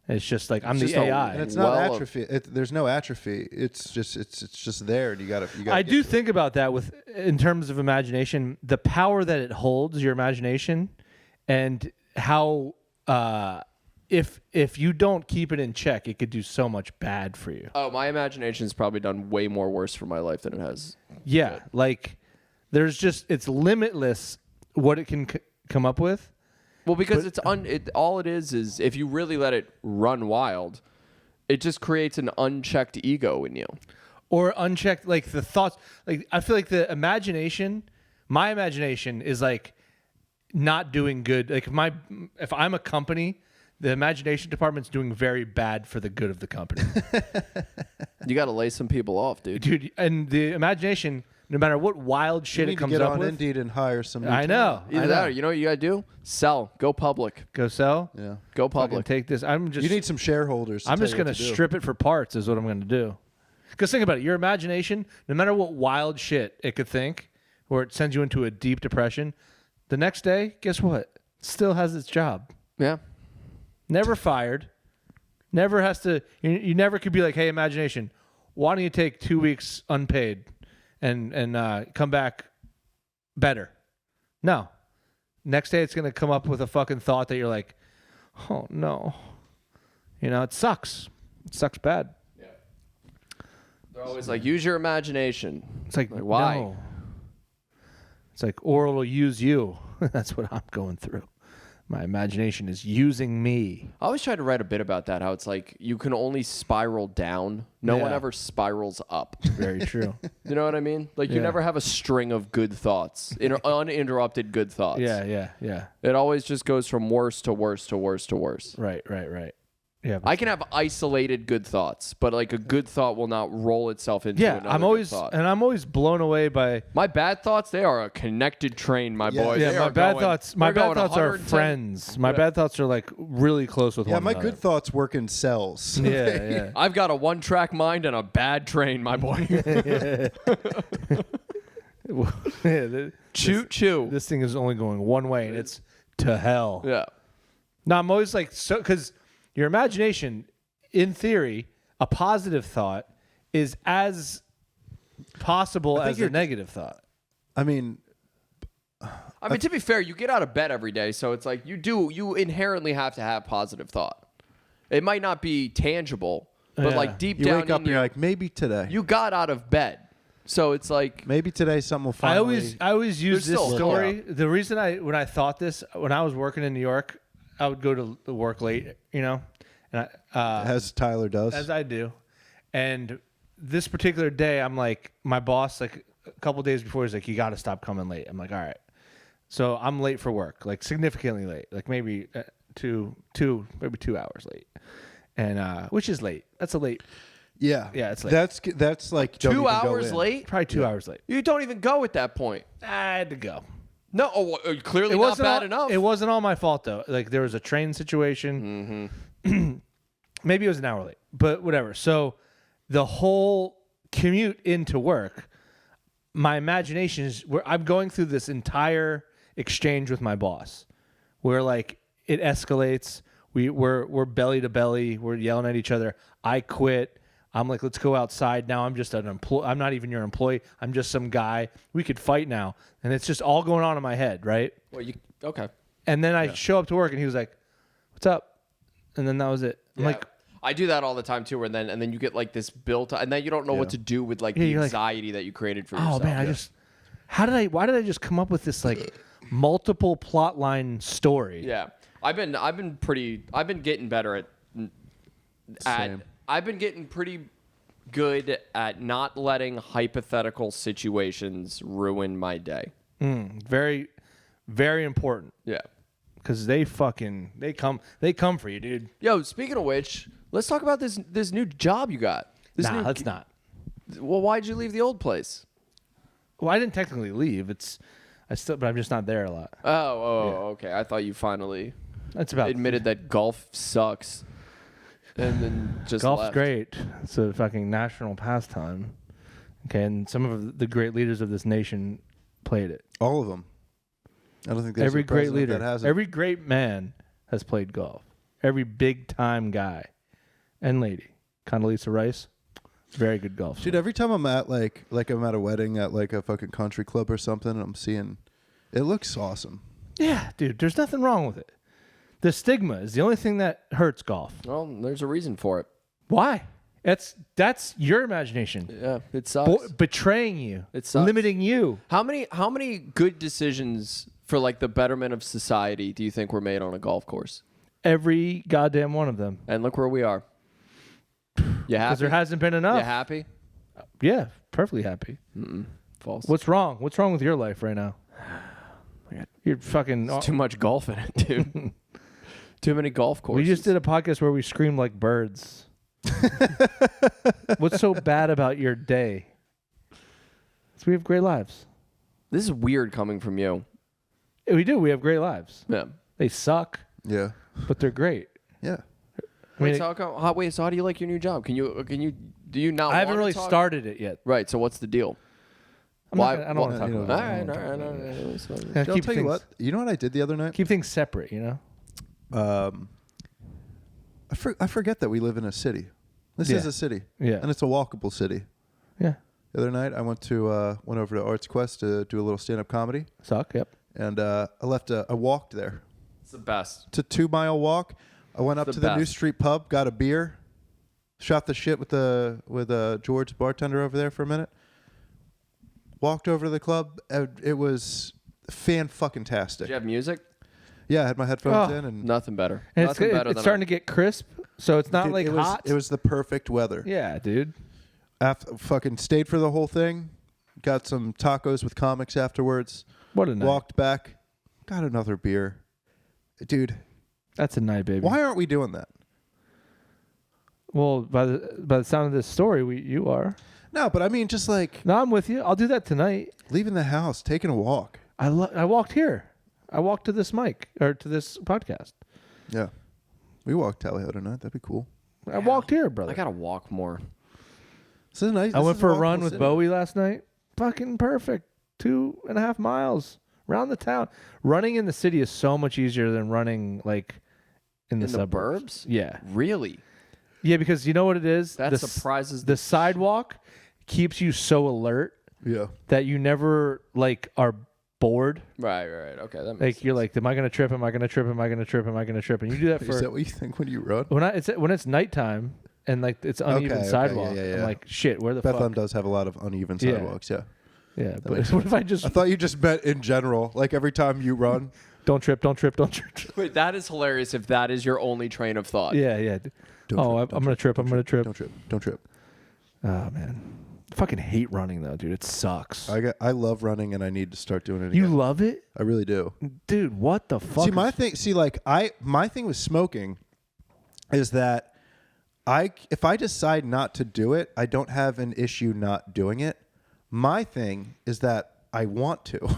A: It's just like I'm
B: Just
A: the
B: a-
A: AI.
C: And it's not
B: Well,
C: atrophy. There's no atrophy. It's just there, and you got to.
A: I do think about that in terms of imagination, the power that it holds, your imagination, and how if you don't keep it in check, it could do so much bad for you.
B: Oh, my imagination's probably done way more worse for my life than it has.
A: Yeah, like it's limitless what it can come up with.
B: Well, because all it is if you really let it run wild, it just creates an unchecked ego in you.
A: or unchecked, like the thoughts. Like I feel like my imagination is like not doing good. Like if I'm a company, the imagination department's doing very bad for the good of the company.
B: You got to lay some people off, dude.
A: Dude, and the imagination, no matter what wild shit
C: You
A: it
C: need to
A: comes
C: get
A: up
C: on
A: with.
C: Indeed and hire some. New
A: I know.
B: Either that or you know what you got to do? Sell. Go public.
A: Go sell.
C: Yeah.
B: Go
A: Fucking
B: public.
A: take this. I'm just.
C: You need some shareholders.
A: I'm
C: tell
A: just
C: you what
A: gonna
C: to do.
A: strip it for parts. Is what I'm gonna do. Because think about it. Your imagination, no matter what wild shit it could think, or it sends you into a deep depression, the next day, guess what? It still has its job.
B: Yeah.
A: Never fired. Never has to. You never could be like, hey, imagination, why don't you take 2 weeks unpaid and come back better? No. Next day, it's gonna come up with a fucking thought that you're like, oh no. You know, it sucks. It sucks bad.
B: They're always like, use your imagination.
A: It's like
B: why?
A: No. It's like, or it'll use you. That's what I'm going through. My imagination is using me.
B: I always try to write a bit about that, how it's like you can only spiral down. No one
A: Yeah.
B: ever spirals up.
A: Very true.
B: You know what I mean? Like you
A: Yeah.
B: never have a string of good thoughts, uninterrupted good thoughts.
A: Yeah.
B: It always just goes from worse to worse to worse to worse.
A: Right. Yeah.
B: I can have isolated good thoughts, but like a good thought will not roll itself into
A: yeah,
B: another
A: I'm
B: good thought.
A: always blown away by
B: My bad thoughts, they are a connected train, my boy.
A: yeah,
B: They
A: my
B: are
A: bad
B: going-
A: thoughts. My
B: they're
A: bad
B: going
A: thoughts are
B: 110
A: friends. My bad thoughts are like really close with
C: Yeah,
A: one
C: my
A: another.
C: good thoughts work in cells.
A: Yeah.
B: I've got a one-track mind and a bad train, my boy. Choo choo.
A: This thing is only going one way, and it's to hell.
B: Yeah.
A: No, I'm always like, so because your imagination, in theory, a positive thought is as possible as a
C: you're-
A: negative thought.
C: I mean,
B: I mean, to be fair, you get out of bed every day, so it's like you inherently have to have positive thought. It might not be tangible, but
A: Yeah.
B: like deep
C: you
B: down
C: wake up
B: in
C: and
B: you,
C: you're like, maybe today.
B: you got out of bed. So it's like,
C: Maybe today something will
A: I
C: finally.
A: always use
B: There's
A: this
B: still
A: story. The reason when I thought this, when I was working in New York, I would go to the work late, you know, and
C: as Tyler does.
A: as I do. And this particular day, I'm like, my boss, like a couple days before, he's like, you got to stop coming late. I'm like, all right. So I'm late for work, like significantly late, like maybe maybe 2 hours late, and which is late. That's a late,
C: yeah,
A: it's late.
C: That's like don't
B: 2
C: even go
B: hours
C: in.
B: late?
A: probably 2 hours late.
B: You don't even go at that point.
A: I had to go.
B: No, clearly
A: It
B: not
A: wasn't
B: bad
A: all,
B: enough.
A: It wasn't all my fault though. Like there was a train situation. Maybe it was an hour late, but whatever. So the whole commute into work, my imagination is where I'm going through this entire exchange with my boss, where like it escalates. We're belly to belly. We're yelling at each other. I quit. I'm like, let's go outside now. I'm just an employee. I'm not even your employee. I'm just some guy. We could fight now, and it's just all going on in my head, right?
B: Well, okay.
A: And then I show up to work, and he was like, "What's up?" And then that was it. I'm
B: Yeah.
A: like,
B: I do that all the time too, and then you get like this built, and then you don't know what to do with like the
A: you're like,
B: anxiety that you created for
A: "Oh
B: yourself.
A: man, why did I just come up with this like multiple plot line story?"
B: Yeah, I've been getting better
C: Same.
B: I've been getting pretty good at not letting hypothetical situations ruin my day.
A: Very, very important
B: Yeah.
A: because they come for you, dude.
B: Yo, speaking of which, let's talk about this new job you got.
A: Let's not.
B: Well, why'd you leave the old place?
A: Well, I didn't technically leave. but I'm just not there a lot.
B: Okay. I thought you finally
A: That's about
B: admitted that golf sucks, and then just
A: golf's
B: left.
A: great. It's a fucking national pastime. Okay, and some of the great leaders of this nation played it.
C: All of them. I don't think there's
A: Every
C: a
A: great
C: president
A: leader,
C: that hasn't.
A: every great man has played golf. Every big time guy and lady, Condoleezza Rice, very good golf.
C: Dude, every time I'm at like I'm at a wedding at like a fucking country club or something, and I'm seeing, it looks awesome.
A: Yeah, dude, there's nothing wrong with it. The stigma is the only thing that hurts golf.
B: Well, there's a reason for it.
A: Why? That's your imagination.
B: Yeah, it sucks.
A: Betraying you.
B: It sucks.
A: Limiting you.
B: How many good decisions for like the betterment of society do you think were made on a golf course?
A: Every goddamn one of them.
B: And look where we are. You
A: Because
B: happy?
A: there hasn't been enough.
B: You happy?
A: Yeah, perfectly happy.
B: False.
A: What's wrong? What's wrong with your life right now? You're fucking.
B: There's too much golf in it, dude. Too many golf courses.
A: We just did a podcast where we screamed like birds. What's so bad about your day? So we have great lives.
B: This is weird coming from you.
A: Yeah, we do. We have great lives.
B: Yeah.
A: They suck,
C: Yeah.
A: but they're great.
C: Yeah.
A: I mean,
B: Wait, so how do you like your new job? Do you not
A: I haven't
B: wanna
A: really
B: talk?
A: started it yet.
B: Right, so what's the deal?
A: I don't want to talk about it.
B: All right. So-
A: Yeah,
C: I'll
A: keep
C: tell you
A: things-
C: what. You know what I did the other night?
A: Keep things separate, you know?
C: I forget that we live in a city. This
A: Yeah.
C: is a city.
A: Yeah.
C: And it's a walkable city.
A: Yeah.
C: The other night, I went over to Arts Quest to do a little stand-up comedy,
A: Suck, yep.
C: and I walked there.
B: It's the best.
C: It's a 2-mile walk. I went up
B: The
C: to the New
B: best.
C: Street Pub, got a beer, shot the shit with George, bartender over there for a minute. Walked over to the club. It was fan-fucking-tastic.
B: Did you have music?
C: Yeah, I had my headphones
A: Oh.
C: in, and
B: Nothing better.
A: And
B: Nothing better
A: it's
B: than
A: starting to get crisp, so it's not
C: dude,
A: like
C: it was,
A: hot.
C: It was the perfect weather.
A: Yeah, dude.
C: After fucking stayed for the whole thing, got some tacos with comics afterwards.
A: What a night.
C: Walked back, got another beer. Dude,
A: That's a night, baby.
C: why aren't we doing that?
A: Well, by the sound of this story, you are.
C: No, but I mean, just like
A: No, I'm with you. I'll do that tonight.
C: leaving the house, taking a walk.
A: I walked here. I walked to this mic or to this podcast.
C: Yeah, we walked Tally Ho tonight. That'd be cool.
A: I walked here, brother.
B: I gotta walk more.
C: This is nice.
A: I
C: This
A: went
C: is
A: for a
C: walkable
A: run with
C: city.
A: Bowie last night. Fucking perfect. 2.5 miles around the town. Running in the city is so much easier than running like in the
B: In the
A: suburbs.
B: burbs?
A: Yeah.
B: Really?
A: Yeah, because you know what it is?
B: That
A: The
B: surprises
A: the sidewalk keeps you so alert
C: Yeah,
A: that you never like are bored.
B: Right. Okay, that makes
A: Like
B: sense.
A: you're like, am I gonna trip? Am I gonna trip? Am I gonna trip? Am I gonna trip? And you do that
C: is
A: for
C: that what you think when you run?
A: when it's nighttime and like it's uneven
C: Okay,
A: sidewalk.
C: yeah.
A: I'm like, shit, where the
C: Bethlehem
A: fuck?
C: does have a lot of uneven
A: Yeah.
C: sidewalks. Yeah.
A: Yeah, but
C: makes
A: what if I just
C: I thought you just meant in general, like every time you run.
A: don't trip, don't trip, don't trip?
B: Wait, that is hilarious if that is your only train of thought.
A: Yeah. I'm gonna trip. I'm gonna trip.
C: Don't trip. Don't trip.
A: Oh man, I fucking hate running though, dude. It sucks.
C: I love running, and I need to start doing it
A: You
C: again.
A: love it,
C: I really do.
A: dude? What the fuck?
C: See, my thing with smoking is that if I decide not to do it, I don't have an issue not doing it. My thing is that I want to.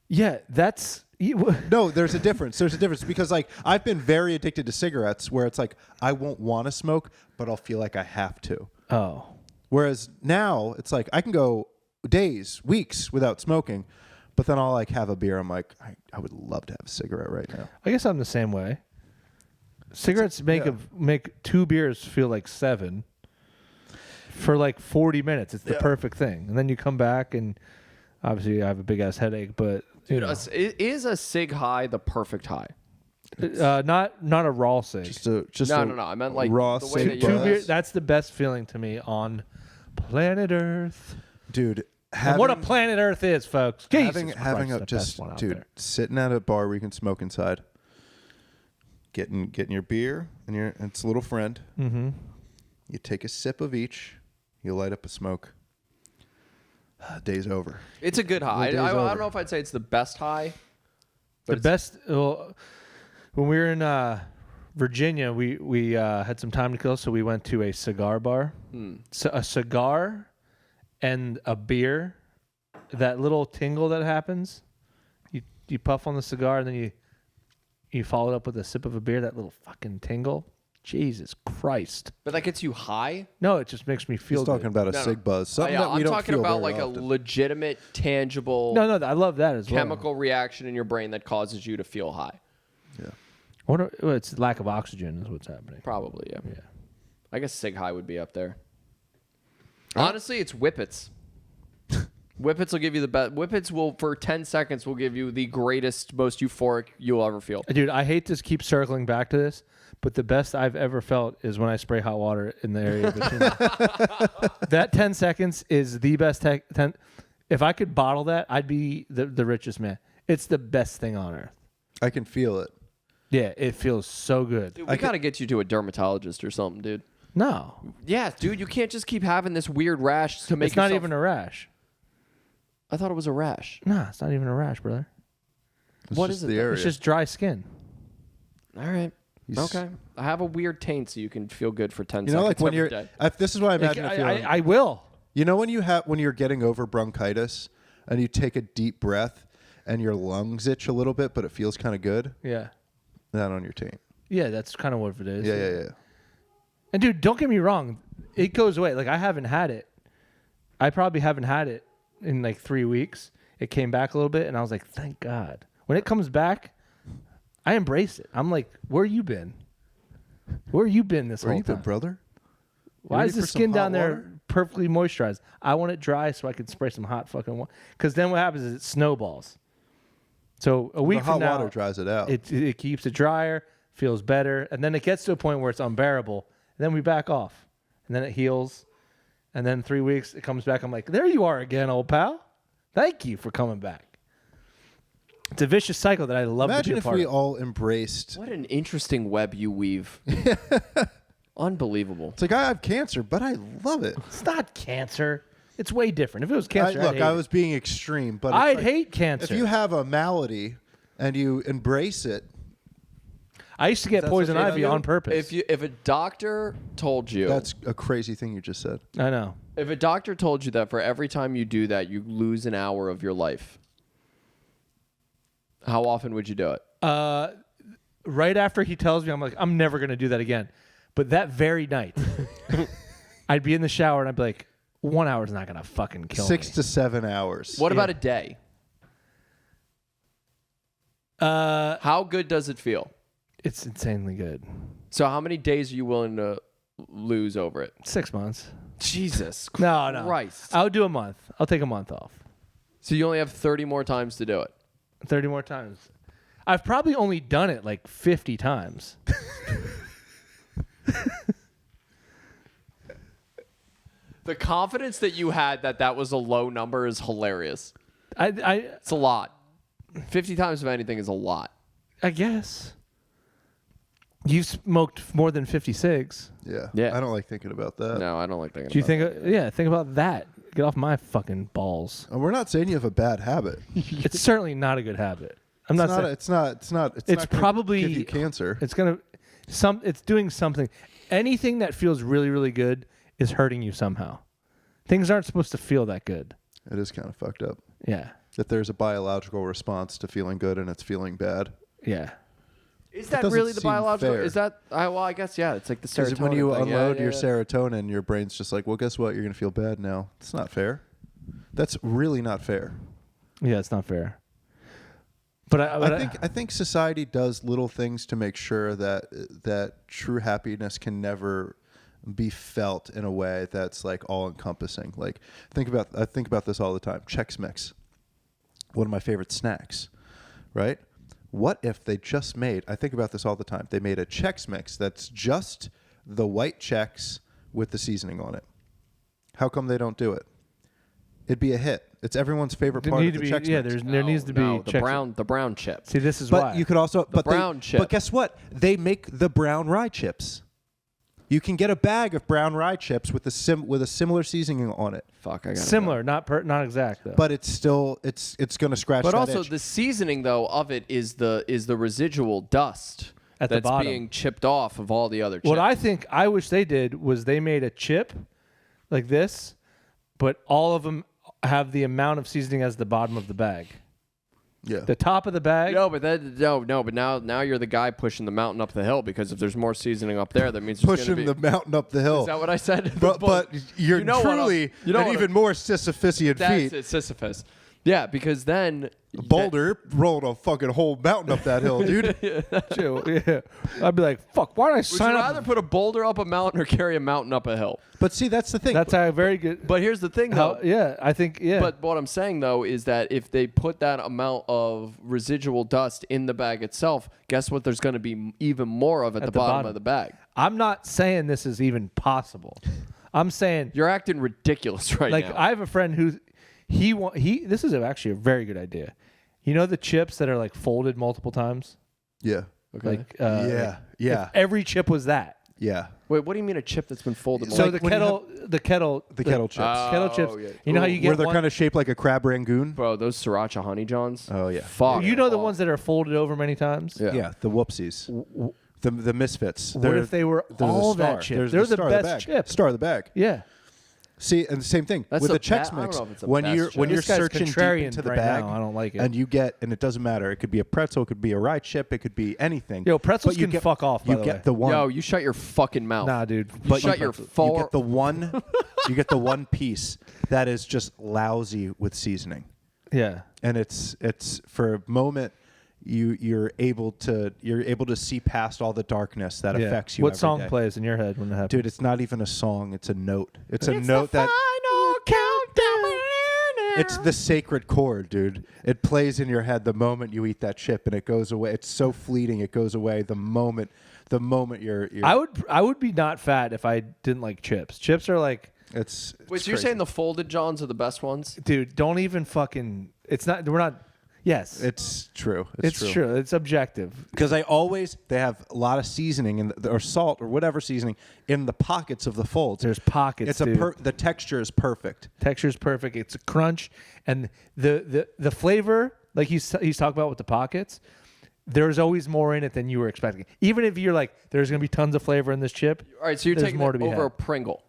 A: Yeah, that's.
C: No, there's a difference. There's a difference because like I've been very addicted to cigarettes where it's like I won't want to smoke, but I'll feel like I have to.
A: Oh,
C: Whereas now it's like I can go days, weeks without smoking, but then I'll like have a beer. I'm like, I would love to have a cigarette right now.
A: I guess I'm the same way. Cigarettes make 2 beers feel like 7 for like 40 minutes. It's the perfect thing, and then you come back and obviously I have a big ass headache, but you know,
B: Is a cig high the perfect high?
A: not a raw cig.
C: Just
B: No. I meant like
C: raw
B: the way
C: cig
B: that
A: Two
B: you
C: buzz.
A: beer, that's the best feeling to me on planet Earth.
C: dude.
A: And what a planet Earth is, folks. Jesus
C: having
A: Christ,
C: a
A: the
C: just
A: best one out
C: dude
A: there.
C: sitting at a bar where you can smoke inside, getting your beer and its little friend.
A: Mm-hmm.
C: You take a sip of each. You light up a smoke. Day's over.
B: It's a good high. I
C: day's
B: don't
C: over.
B: know if I'd say it's the best high.
A: The
B: But
A: best. Well, when we were in Virginia, we had some time to kill, so we went to a cigar bar. So a cigar and a beer. That little tingle that happens. You puff on the cigar and then you follow it up with a sip of a beer. That little fucking tingle. Jesus Christ.
B: But that gets you high.
A: No, it just makes me feel
C: He's talking
A: good.
C: about a
B: No, no.
C: cig buzz. Something
B: Yeah,
C: that we
B: I'm
C: don't
B: talking
C: feel
B: about
C: very
B: like
C: often.
B: a legitimate, tangible,
A: No, I love that as well.
B: chemical reaction in your brain that causes you to feel high.
C: Yeah.
A: Well, it's lack of oxygen is what's happening.
B: Probably, yeah.
A: Yeah.
B: I guess Sig High would be up there. Honestly, it's Whippets. Whippets will give you the best. Whippets will, for 10 seconds, will give you the greatest, most euphoric you'll ever feel.
A: Dude, I hate to keep circling back to this, but the best I've ever felt is when I spray hot water in the area between them. That 10 seconds is the best 10. If I could bottle that, I'd be the richest man. It's the best thing on earth.
C: I can feel it.
A: Yeah, it feels so good.
B: Dude, we got to get you to a dermatologist or something, dude.
A: No,
B: Yeah, dude, you can't just keep having this weird rash to make
A: it's not
B: yourself-
A: even a rash.
B: I thought it was a rash.
A: No, it's not even a rash, brother.
C: It's
B: What
C: just
B: is it
C: the
B: then?
C: area.
A: It's just dry skin.
B: All right.
C: He's-
B: Okay. I have a weird taint, so you can feel good for 10
C: You know,
B: seconds
C: like when
B: every
C: you're.
B: day.
C: This is what I imagine. it feeling.
A: I will.
C: You know when you're getting over bronchitis and you take a deep breath and your lungs itch a little bit, but it feels kind of good.
A: Yeah.
C: That on your taint.
A: Yeah, that's kind of what it is.
C: Yeah.
A: And dude, don't get me wrong. It goes away. Like I haven't had it. I probably haven't had it in like 3 weeks. It came back a little bit and I was like, thank God. When it comes back, I embrace it. I'm like, where you been? Where you been this
C: Where
A: whole
C: you been,
A: time?
C: brother?
A: Why
C: ready
A: is the
C: for some
A: skin
C: hot
A: down there
C: water?
A: perfectly moisturized? I want it dry so I can spray some hot fucking water. Because then what happens is it snowballs. So a week
C: The hot
A: from now,
C: water dries it out.
A: it keeps it drier, feels better, and then it gets to a point where it's unbearable. And then we back off, and then it heals, and then 3 weeks it comes back. I'm like, there you are again, old pal. Thank you for coming back. It's a vicious cycle that I love
C: Imagine
A: to be a
C: if
A: part
C: we
A: of.
C: all embraced.
B: What an interesting web you weave. Unbelievable.
C: It's like I have cancer, but I love it.
A: It's not cancer. It's way different. If it was cancer,
C: Look,
A: I'd
C: I
A: hate
C: was being extreme, but
A: it.
C: it's
A: I'd
C: like,
A: hate cancer.
C: if you have a malady and you embrace it.
A: I used to get
C: That's
A: poison
C: okay.
A: ivy on purpose.
B: If a doctor told you
C: That's a crazy thing you just said.
A: I know.
B: if a doctor told you that for every time you do that you lose an hour of your life, how often would you do it?
A: Right after he tells me, I'm like, I'm never going to do that again. But that very night, I'd be in the shower and I'd be like, 1 hour is not going to fucking kill
C: 6
A: me.
C: to 7 hours.
B: What about a day? How good does it feel?
A: It's insanely good.
B: So how many days are you willing to lose over it?
A: 6 months.
B: Jesus
A: No.
B: Christ.
A: I'll do a month. I'll take a month off.
B: So you only have 30 more times to do it.
A: 30 more times. I've probably only done it like 50 times.
B: The confidence that you had that was a low number is hilarious. It's a lot. 50 times of anything is a lot.
A: I guess. You've smoked more than 56.
C: Yeah.
B: Yeah.
C: I don't like thinking about that.
B: No, I don't like thinking
A: Do you
B: about
A: think? Yeah, think about that. Get off my fucking balls.
C: And we're not saying you have a bad habit.
A: It's certainly not a good habit. I'm
C: It's
A: not
C: not.
A: saying
C: It's not. It's
A: It's
C: not gonna
A: probably-
C: give you cancer.
A: it's gonna. It's doing something. Anything that feels really, really good is hurting you somehow. Things aren't supposed to feel that good.
C: It is kind of fucked up
A: Yeah.
C: that there's a biological response to feeling good and it's feeling bad.
A: Yeah.
B: Is that
C: doesn't
B: really the
C: seem
B: biological?
C: fair.
B: Is that? Well, I guess yeah. It's like the
C: Because
B: serotonin.
C: when you
B: thing.
C: unload
B: Yeah,
C: your
B: yeah.
C: serotonin, your brain's just like, well, guess what? You're gonna feel bad now. It's not fair. That's really not fair.
A: Yeah, it's not fair. But
C: I think society does little things to make sure that true happiness can never be felt in a way that's like all encompassing. Like I think about this all the time. Chex Mix, one of my favorite snacks, right? What if they just made? I think about this all the time. They made a Chex Mix that's just the white Chex with the seasoning on it. How come they don't do it? It'd be a hit. It's everyone's favorite
A: there
C: part
A: need
C: of
A: to
C: the
A: be.
C: Chex
A: Yeah,
C: Mix.
A: there needs to be
B: the brown chip.
A: See, this is
C: But
A: why
C: you could also
B: brown chip.
C: But guess what? They make the brown rye chips. You can get a bag of brown rye chips with a similar seasoning on it.
B: Fuck, I got
A: similar, not exact though.
C: But it's still it's going to scratch
B: But
C: that
B: also
C: itch.
B: the seasoning though of it is the residual dust
A: At the
B: that's
A: bottom.
B: being chipped off of all the other chips.
A: What I wish they did was they made a chip like this, but all of them have the amount of seasoning as the bottom of the bag.
C: Yeah.
A: The top of the bag.
B: but now you're the guy pushing the mountain up the hill because if there's more seasoning up there, that means there's
C: Pushing
B: gonna
C: the mountain up the hill.
B: Is that what I said?
C: but you're
B: You know what
C: truly
B: you know
C: an
B: what
C: even more Sisyphusian
B: that's
C: feat.
B: it, Sisyphus. Yeah, because then
C: Boulder rolled a fucking whole mountain up that hill, dude.
A: Chill, yeah. I'd be like, fuck, why don't I
B: Would you
A: sign
B: rather
A: up?
B: put a boulder up a mountain or carry a mountain up a hill?
C: But see, that's the thing.
A: That's a very good.
B: But here's the thing, though.
A: I think, yeah.
B: But what I'm saying though is that if they put that amount of residual dust in the bag itself, guess what? There's going to be even more of at the bottom of the bag.
A: I'm not saying this is even possible. I'm saying,
B: You're acting ridiculous right
A: like,
B: now.
A: I have a friend who this is actually a very good idea. You know the chips that are like folded multiple times?
C: yeah.
B: Okay.
A: Like,
C: Yeah.
A: if every chip was that.
C: Yeah.
B: Wait, what do you mean a chip that's been folded?
A: So
C: Like
A: the
C: when you
A: kettle, the kettle,
C: The kettle chips.
A: kettle chips.
B: yeah.
A: You know how
B: Ooh.
A: you get
C: Where they're
A: one-
C: kind of shaped like a crab rangoon.
B: Bro, those sriracha honey johns.
C: Oh, yeah.
B: Fuck.
A: You know the ones that are folded over many times.
C: Yeah, the whoopsies. The misfits.
A: What if they were
C: they're the
A: all that
C: star.
A: chip?
C: There's
A: They're the
C: star of the
A: best
C: bag.
A: chip.
C: Star of the bag.
A: Yeah.
C: See, and the same thing
B: That's
C: with
B: the
C: the Chex
B: ba- I don't
C: Mix.
B: know if it's the
C: When
B: best
C: you're
B: chip.
C: when you're
A: This guy's
C: searching deep
A: contrarian
C: into the
A: right
C: bag,
A: now. I don't like it.
C: and you get, and it doesn't matter. It could be a pretzel, it could be a rye chip, it could be anything.
A: Yo, pretzels
C: But you
A: can
C: get,
A: fuck off, by
C: You
A: the
C: get
A: way.
C: the one.
B: Yo, you shut your fucking mouth.
A: Nah, dude.
C: but
B: shut
C: you,
B: your
C: you get the one. You get the one piece that is just lousy with seasoning,
A: Yeah.
C: and it's for a moment. You're able to see past all the darkness that
A: Yeah.
C: affects you.
A: What
C: every
A: song
C: day.
A: plays in your head when it happens?
C: Dude, it's not even a song. It's a note. It's a note that. It's the sacred chord, dude. It plays in your head the moment you eat that chip, and it goes away. It's so fleeting. It goes away the moment you're
A: I would be not fat if I didn't like chips. Chips are like,
C: it's
B: Wait, so you're saying the folded johns are the best ones?
A: dude, don't even fucking. It's not. We're not. Yes.
C: it's true.
A: It's true. It's objective.
C: Because they have a lot of seasoning or salt or whatever seasoning in the pockets of the folds.
A: There's pockets.
C: It's
A: dude.
C: the texture is perfect.
A: Texture's perfect. It's a crunch, and the flavor, like he's talking about with the pockets. There's always more in it than you were expecting. Even if you're like, there's gonna be tons of flavor in this chip.
B: All right, so you're
A: There's
B: taking
A: more
B: it
A: to be
B: over
A: had.
B: a Pringle.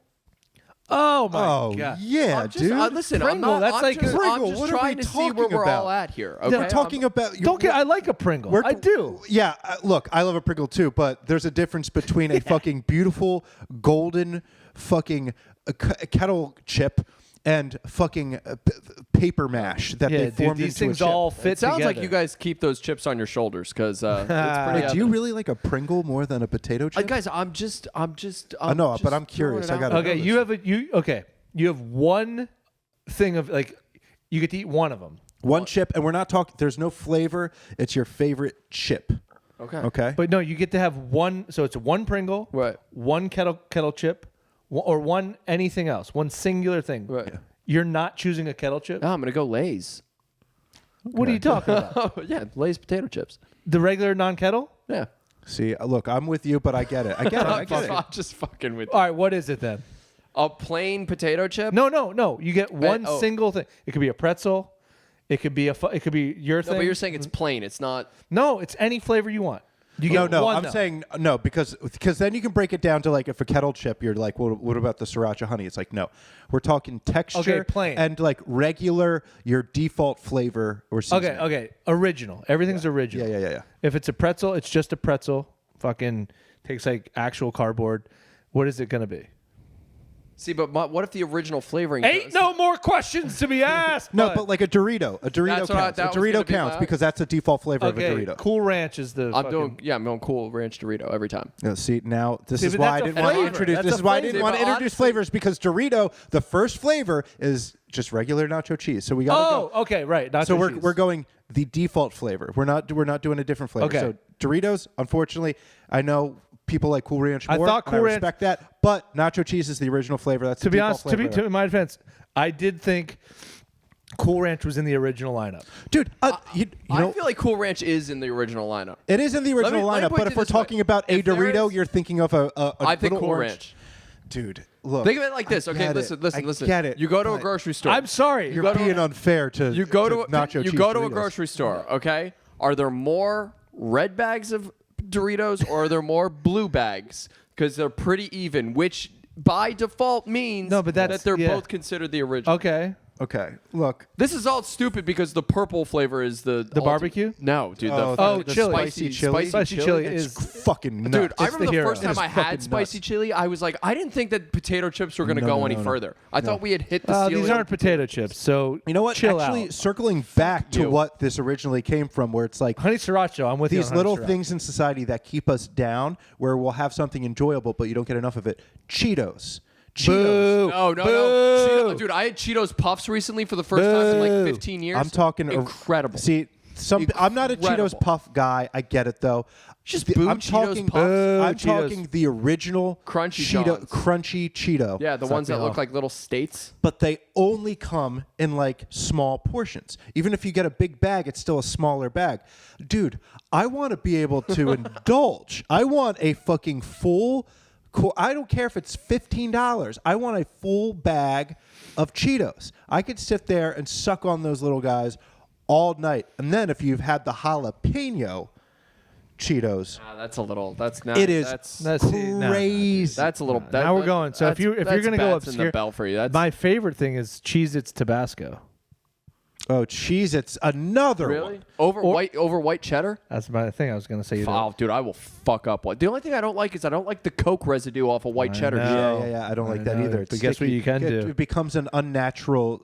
A: Oh my
C: Oh
A: god.
C: yeah,
B: I'm just,
C: dude.
B: listen,
A: Pringle,
B: I'm not,
A: that's
B: I'm
A: like
B: just,
A: a-
B: I'm
C: Pringle,
B: just
C: what are
B: trying
C: we
B: to see where
C: talking
B: we're all
C: about?
B: at here.
C: We're
B: Okay?
C: talking about.
A: Don't get. I like a Pringle. I do.
C: Yeah, look, I love a Pringle too, but there's a difference between a fucking beautiful golden fucking kettle chip and fucking paper mash that
A: Yeah,
C: they
A: dude,
C: formed
A: these
C: into
A: things
C: a chip.
A: all fit
B: It sounds like
A: together.
B: you guys keep those chips on your shoulders because it's pretty.
C: Wait, do you really like a Pringle more than a potato chip?
B: Guys, I'm just.
C: I know, but I'm
B: throwing
C: curious.
B: it
C: I
B: out
C: gotta
B: there.
C: know
A: Okay,
C: this.
A: you have you have one thing of like, you get to eat one of them.
C: One chip, and we're not talking. There's no flavor. It's your favorite chip.
B: Okay.
C: Okay.
A: But no, you get to have one. So it's one Pringle,
B: Right.
A: one kettle chip, or one anything else, one singular thing.
B: Right.
A: You're not choosing a kettle chip.
B: No, I'm gonna go Lay's.
A: What are you talking about?
B: Oh yeah, Lay's potato chips.
A: The regular non-kettle?
B: Yeah.
C: See, look, I'm with you, but I get it. I get it. I get it.
B: I'm just fucking with
A: All right, what is it then?
B: a plain potato chip.
A: No. You get one
B: oh.
A: single thing. It could be a pretzel. It could be it could be your
B: No,
A: thing.
B: but you're saying it's plain. It's not.
A: No, it's any flavor you want. You
C: No,
A: get one.
C: I'm
A: though.
C: saying no because then you can break it down to like if a kettle chip, you're like, well, what about the sriracha honey? It's like no, we're talking texture,
A: Okay, plain.
C: and like regular, your default flavor or seasoning.
A: Okay. Original. Everything's original.
C: Yeah.
A: If it's a pretzel, it's just a pretzel. Fucking takes like actual cardboard. What is it gonna be?
B: See, but what if the original flavoring?
A: Ain't no more questions to be asked.
C: No, but like a Dorito. A Dorito
B: That's what
C: counts.
B: that
C: A
B: was gonna
C: Dorito
B: be
C: counts
B: my-
C: because that's the default flavor
A: okay.
C: of a Dorito.
A: Cool Ranch is the.
B: I'm doing Cool Ranch Dorito every time.
C: Yeah, see, now this
A: See,
C: is
A: but
C: why I
A: that's a
C: didn't want to
A: flavor.
C: introduce.
A: That's
C: This
A: a
C: is why I
A: flavor.
C: didn't want to
B: But
C: introduce
B: honestly-
C: flavors because Dorito, the first flavor is just regular nacho cheese. So we got to go.
A: Oh, okay, right. Nacho
C: So we're
A: cheese.
C: going the default flavor. We're not doing a different flavor.
A: Okay.
C: So Doritos, unfortunately, I know people like Cool Ranch
A: I
C: more.
A: thought
C: and
A: Cool
C: I
A: Ranch-
C: respect that, but nacho cheese is the original flavor. That's
A: To
C: the
A: be
C: default
A: honest,
C: flavor.
A: to my defense, I did think Cool Ranch was in the original lineup.
C: Dude, you know,
B: I feel like Cool Ranch is in the original lineup.
C: it is in the original
B: let me
C: lineup.
B: put
C: But
B: it
C: if we're
B: this way.
C: talking about a
B: If there
C: Dorito,
B: is-
C: you're thinking of a
B: I think
C: little
B: Cool
C: orange.
B: Ranch.
C: Dude, look.
B: Think of it like this.
C: I
B: Okay,
C: get
B: listen.
C: it. I
B: Listen.
C: get it.
B: You go to a
C: but
B: grocery store.
A: I'm sorry.
C: You're
B: go to-
C: being unfair to
B: You go to
C: nacho
B: you
C: cheese
B: go to a
C: Doritos.
B: grocery store. Okay, are there more red bags of Doritos or are there more blue bags? Because they're pretty even, which by default means
A: No, but that's-
B: that they're
A: yeah.
B: both considered the original.
A: Okay.
C: Okay, look.
B: This is all stupid because the purple flavor is the
A: barbecue?
B: No, dude.
A: Oh,
B: the
A: chili.
B: Spicy
C: Chili?
A: Spicy chili
C: It's
A: is
C: fucking nuts.
B: Dude, I
A: It's the
B: remember the
A: hero.
B: first
A: It
B: time
C: is
B: I had
C: fucking
B: spicy
C: nuts.
B: chili, I was like, I didn't think that potato chips were going to go any further. I thought we had hit the ceiling.
A: these aren't potato chips, so
C: You know what?
A: Chill
C: Actually,
A: out.
C: circling back to
B: you.
C: what this originally came from, where it's like
A: Honey Sriracha, I'm with you.
C: these
A: on
C: little
A: Honey Sriracha.
C: things in society that keep us down, where we'll have something enjoyable, but you don't get enough of it. Cheetos. Cheetos.
A: Boo.
B: No.
A: Boo.
B: Cheeto, dude, I had Cheetos Puffs recently for the first time in
A: Boo.
B: like 15 years.
C: I'm talking
B: incredible.
C: See, I'm not a Cheetos
B: Incredible.
C: Puff guy. I get it though.
B: Just
C: The-
B: boo
C: I'm
B: Cheetos
C: talking.
B: Puffs.
C: I'm
A: Cheetos.
C: talking the original
B: Crunchy
C: Cheeto,
B: Johns.
C: crunchy Cheeto.
B: Yeah, the
A: Suck
B: ones
A: me
B: that look
A: off.
B: like little states.
C: But they only come in like small portions. Even if you get a big bag, it's still a smaller bag. Dude, I want to be able to indulge. I want a fucking full Cool. I don't care if it's $15. I want a full bag of Cheetos. I could sit there and suck on those little guys all night. And then if you've had the jalapeno Cheetos,
B: That's a little. That's not.
C: it is
B: That's
C: crazy.
B: that's a little.
A: Now we're going. So if you're gonna go
B: bats in the
A: obscure,
B: bell for you. That's
A: my favorite thing is Cheez-Its Tabasco.
C: Oh, Cheez-Its, another
B: really
C: one.
B: over white cheddar.
A: That's my thing. I was gonna say.
B: Oh, dude, I will fuck up one. The only thing I don't like is I don't like the Coke residue off of white cheddar.
A: know.
C: Yeah. I don't like that
A: know.
C: either.
A: But
C: It's
A: guess what
C: sticky.
A: you can do?
C: It becomes an unnatural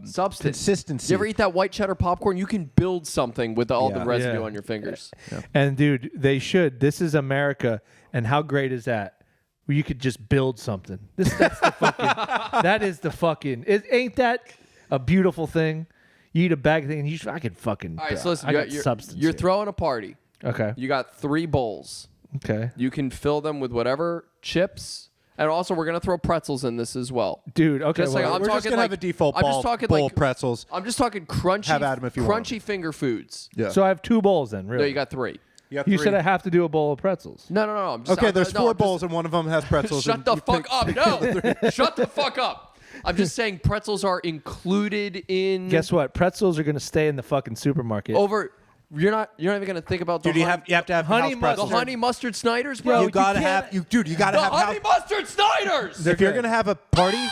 B: Substance.
C: consistency.
B: You ever eat that white cheddar popcorn? You can build something with all the
C: Yeah.
B: residue
A: Yeah.
B: on your fingers.
A: And dude, they should. This is America, and how great is that? Where you could just build something. That's the fucking. That is the fucking. Ain't that a beautiful thing? You eat a bag of thing, and I could fucking.
B: All right, so listen,
A: I
B: you
A: got
B: got, you're,
A: substance.
B: you're
A: here.
B: throwing a party.
A: Okay.
B: You got 3 bowls.
A: Okay.
B: You can fill them with whatever chips, and also we're gonna throw pretzels in this as well.
A: Dude. Okay.
B: Just like
A: well,
B: I'm
C: We're just
B: talking
C: gonna
B: like
C: have a default
B: I'm
C: bowl,
B: just talking
C: bowl
B: like
C: of pretzels.
B: I'm just talking crunchy,
C: Have at 'em if you want
B: crunchy finger foods.
C: Yeah.
A: so I have 2 bowls then. Really?
B: No, you got 3.
A: You said I have to do a bowl of pretzels.
B: No. I'm just,
C: Okay,
B: I'm,
C: there's
B: no,
C: 4
B: I'm just-
C: bowls and one of them has pretzels.
B: Shut
C: and
B: the
C: you
B: fuck
C: pick-
B: up! No, shut the fuck up! I'm just saying pretzels are included in.
A: Guess what? Pretzels are gonna stay in the fucking supermarket.
B: over. You're not even gonna think about the
C: Dude, you have to have
A: Honey
C: house
B: the
C: pretzels.
B: honey mustard Snyder's, bro.
C: You gotta
A: can't-
C: have you gotta
B: the
C: have
B: honey mustard Snyder's.
C: if you're gonna have a party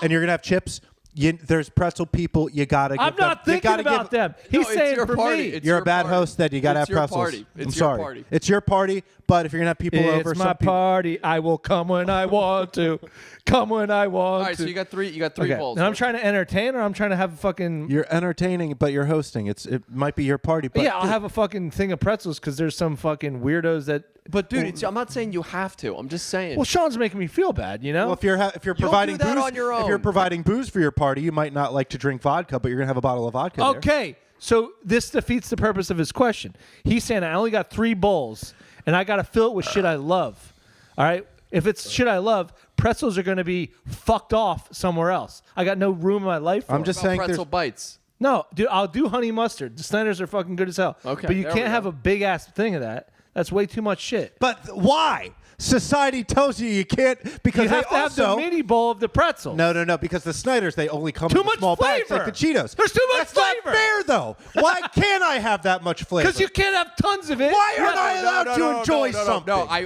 C: and you're gonna have chips, there's pretzel people. You gotta.
A: I'm
C: give them,
A: not
C: you
A: thinking
C: gotta
A: about
C: give,
A: them.
B: No,
A: He's
B: it's
A: saying
B: your
A: for
B: party.
A: me.
B: It's
C: You're
B: your
C: a bad
B: party.
C: host. That you gotta
B: It's
C: have
B: your
C: pretzels.
B: party.
C: I'm
B: It's your
C: sorry.
B: party.
C: It's your party. But if you're gonna have people over,
A: It's
C: some
A: my
C: people,
A: party. I will come when I want to. Come when I want
B: All right,
A: to.
B: so you got 3. You got 3
A: okay.
B: bowls.
A: And I'm trying to entertain, or I'm trying to have a fucking.
C: you're entertaining, but you're hosting. It might be your party. But
A: Yeah, I'll have a fucking thing of pretzels because there's some fucking weirdos that.
B: But dude, I'm not saying you have to. I'm just saying.
A: Well, Sean's making me feel bad, you know.
C: Well, if you're
B: You'll
C: providing
B: do that
C: booze
B: on your
C: if you're
B: own.
C: providing booze for your party, you might not like to drink vodka, but you're gonna have a bottle of vodka. there.
A: Okay, so this defeats the purpose of his question. He's saying I only got 3 bowls, and I got to fill it with shit I love. All right, if it's shit I love, pretzels are going to be fucked off somewhere else. I got no room in my life for
C: I'm
A: it.
C: just
B: About
C: saying
B: pretzel
C: there's
B: bites.
A: No, dude, I'll do honey mustard. The Snyder's are fucking good as hell.
B: Okay,
A: but you
B: there we
A: can't have
B: go.
A: a big ass thing of that. That's way too much shit.
C: But why? Society tells you can't because
A: You have to
C: they
A: have
C: also
A: the mini bowl of the pretzel.
C: no, because the Snyder's they only come
A: Too
C: in
A: much
C: small bags like
A: flavor.
C: the Cheetos.
A: There's too much
C: That's
A: flavor.
C: not fair though. Why can't I have that much flavor?
A: because you can't have tons of it.
C: Why aren't
A: Yeah.
C: I allowed to enjoy something?
B: No, I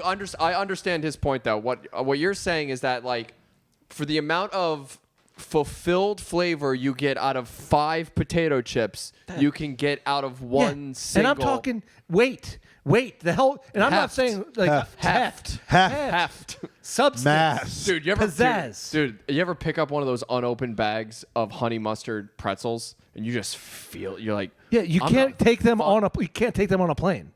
B: understand his point though. What you're saying is that like for the amount of fulfilled flavor you get out of 5 potato chips, you can get out of one single.
A: And I'm talking weight. The hell. And I'm not
B: Heft.
A: saying like
C: Heft.
A: heft.
B: heft.
A: Substance.
C: Mass.
B: Dude, you ever
A: Pizzazz.
B: dude, you ever pick up one of those unopened bags of honey mustard pretzels and you just feel you're like
A: Yeah, you
B: I'm
A: can't
B: not
A: take them
B: fuck-
A: on a. You can't take them on a plane.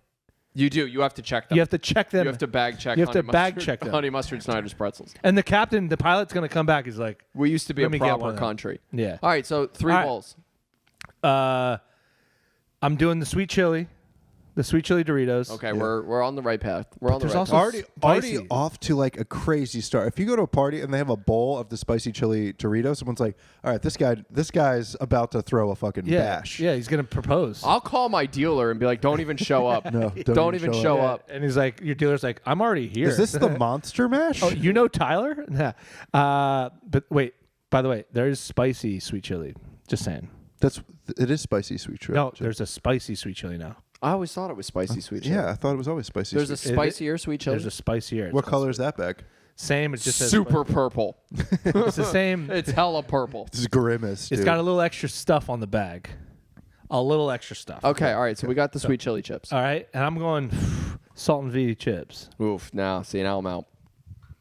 B: You do. You have to check them.
A: You have to check them.
B: You have to bag check.
A: You have to
B: honey
A: bag
B: mustard-
A: check them.
B: Honey mustard Snyder's pretzels.
A: And the captain, the pilot's gonna come back. He's like,
B: We used to be
A: Let
B: a
A: me get one
B: proper
A: of them.
B: country.
A: Yeah.
B: All right, so 3
A: All right.
B: bowls.
A: I'm doing the sweet chili Doritos.
B: Okay, we're on the right path. We're on the
A: There's
B: right
A: also
B: path.
C: Already
A: Spicy.
C: off to like a crazy start. If you go to a party and they have a bowl of the spicy chili Doritos, someone's like, "All right, this guy's about to throw a fucking
A: Yeah,
C: bash."
A: yeah, he's gonna propose.
B: I'll call my dealer and be like, "Don't even show up.
C: No,
B: don't even show
A: Yeah,
B: up."
A: And he's like, your dealer's like, I'm already here.
C: Is this the Monster Mash?
A: Oh, you know Tyler? Nah. But wait. By the way, there is spicy sweet chili. Just saying.
C: It is spicy sweet chili.
A: No, there's a spicy sweet chili now.
B: I always thought it was spicy sweet chili.
C: Yeah, I thought it was always spicy.
B: There's a
C: sweet.
B: spicier sweet chili.
A: There's a spicier.
C: What color is that bag?
A: Same. It just says
B: Super purple.
A: It's the same.
B: It's hella purple.
C: This is grimace.
A: It's
C: dude.
A: got a little extra stuff on the bag. A little extra stuff.
B: Okay, all right. So we got the sweet chili chips.
A: All right, and I'm going salt and V chips.
B: Oof. Now, see, now I'm out.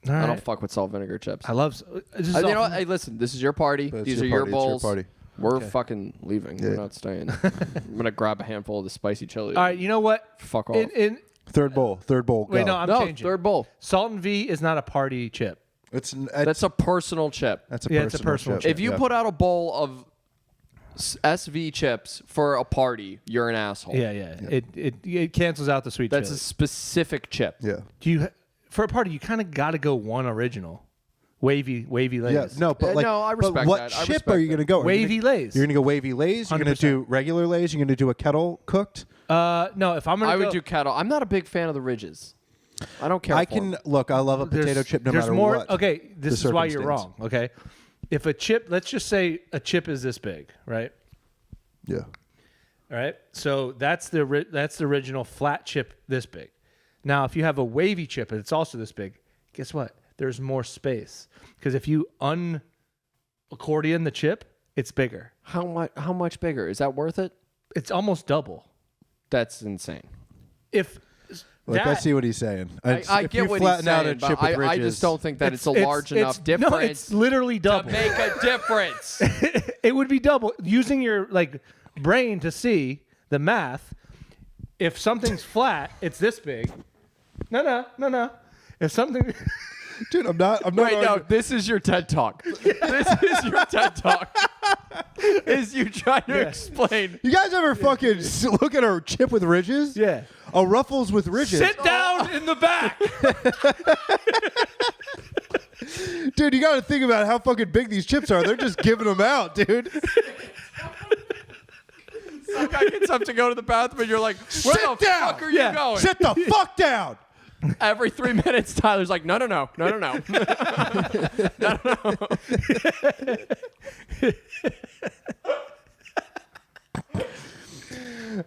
A: All
B: I
A: right.
B: don't fuck with salt vinegar chips.
A: I love. This is
B: You know
A: all-
B: what? Hey, listen. This is your party.
C: But it's
B: These
C: your
B: are your
C: party, it's your
B: bowls.
C: party.
B: We're fucking leaving. We're
C: Yeah.
B: not staying. I'm gonna grab a handful of the spicy chili.
A: All right, you know what?
B: Fuck off.
A: In
C: Third bowl.
A: wait,
C: Go.
A: no, I'm
B: no,
A: changing.
B: third bowl.
A: Salt and V is not a party chip.
B: That's a personal chip.
C: That's a
A: Yeah, it's a personal chip.
B: If you
C: Yeah.
B: put out a bowl of SV chips for a party, you're an asshole.
A: Yeah. It cancels out the sweet
B: That's a
A: chili.
B: specific chip.
C: Yeah.
A: Do you for a party? You kind of got to go one original. Wavy Lays.
C: Yeah, no, but like,
B: no, I
C: but
B: respect
C: what
B: that. I
C: chip
B: respect
C: are you
B: that.
C: going to go? Are you
A: Wavy
C: gonna-
A: Lays.
C: You're going to go wavy Lays. You're going to
A: 100%.
C: do regular Lays. You're going to do a kettle cooked.
A: No, if I'm gonna
B: I
A: go,
B: would do kettle. I'm not a big fan of the ridges. I don't care.
C: I
B: for 'em.
C: can look. I love a potato chip no
A: there's
C: matter
A: more,
C: what.
A: Okay, this
C: the
A: is why you're
C: circumstance.
A: wrong. Okay, if a chip, let's just say a chip is this big, right?
C: Yeah.
A: All right, so that's the original flat chip this big. Now, if you have a wavy chip and it's also this big, guess what? There's more space because if you accordion the chip, it's bigger.
B: How much bigger? Is that worth it?
A: It's almost double.
B: That's insane.
A: If
C: Like I
A: that-
C: see what he's saying.
B: I
C: If
B: get
C: you
B: what he's
C: flatten out a
B: saying,
C: chip
B: but
C: with
B: I
C: ridges,
B: just don't think that it's a large enough difference
A: No, it's literally
B: to
A: double.
B: make a difference.
A: It would be double using your brain to see the math. If something's flat, it's this big. No. If something,
C: dude, I'm not.
B: Wait, no,
C: arguing.
B: this is your TED Talk. This is your TED Talk. Is you trying to explain?
C: You guys ever fucking look at a chip with ridges?
A: yeah,
C: A Ruffles with ridges.
A: sit down in the back.
C: Dude, you got to think about how fucking big these chips are. They're just giving them out, dude.
B: Some guy gets up to go to the bathroom, and you're like, "Where
C: Sit
B: the
C: down!
B: fuck are you
A: Yeah.
B: going?"
C: Sit the fuck down.
B: Every 3 minutes, Tyler's like, "No."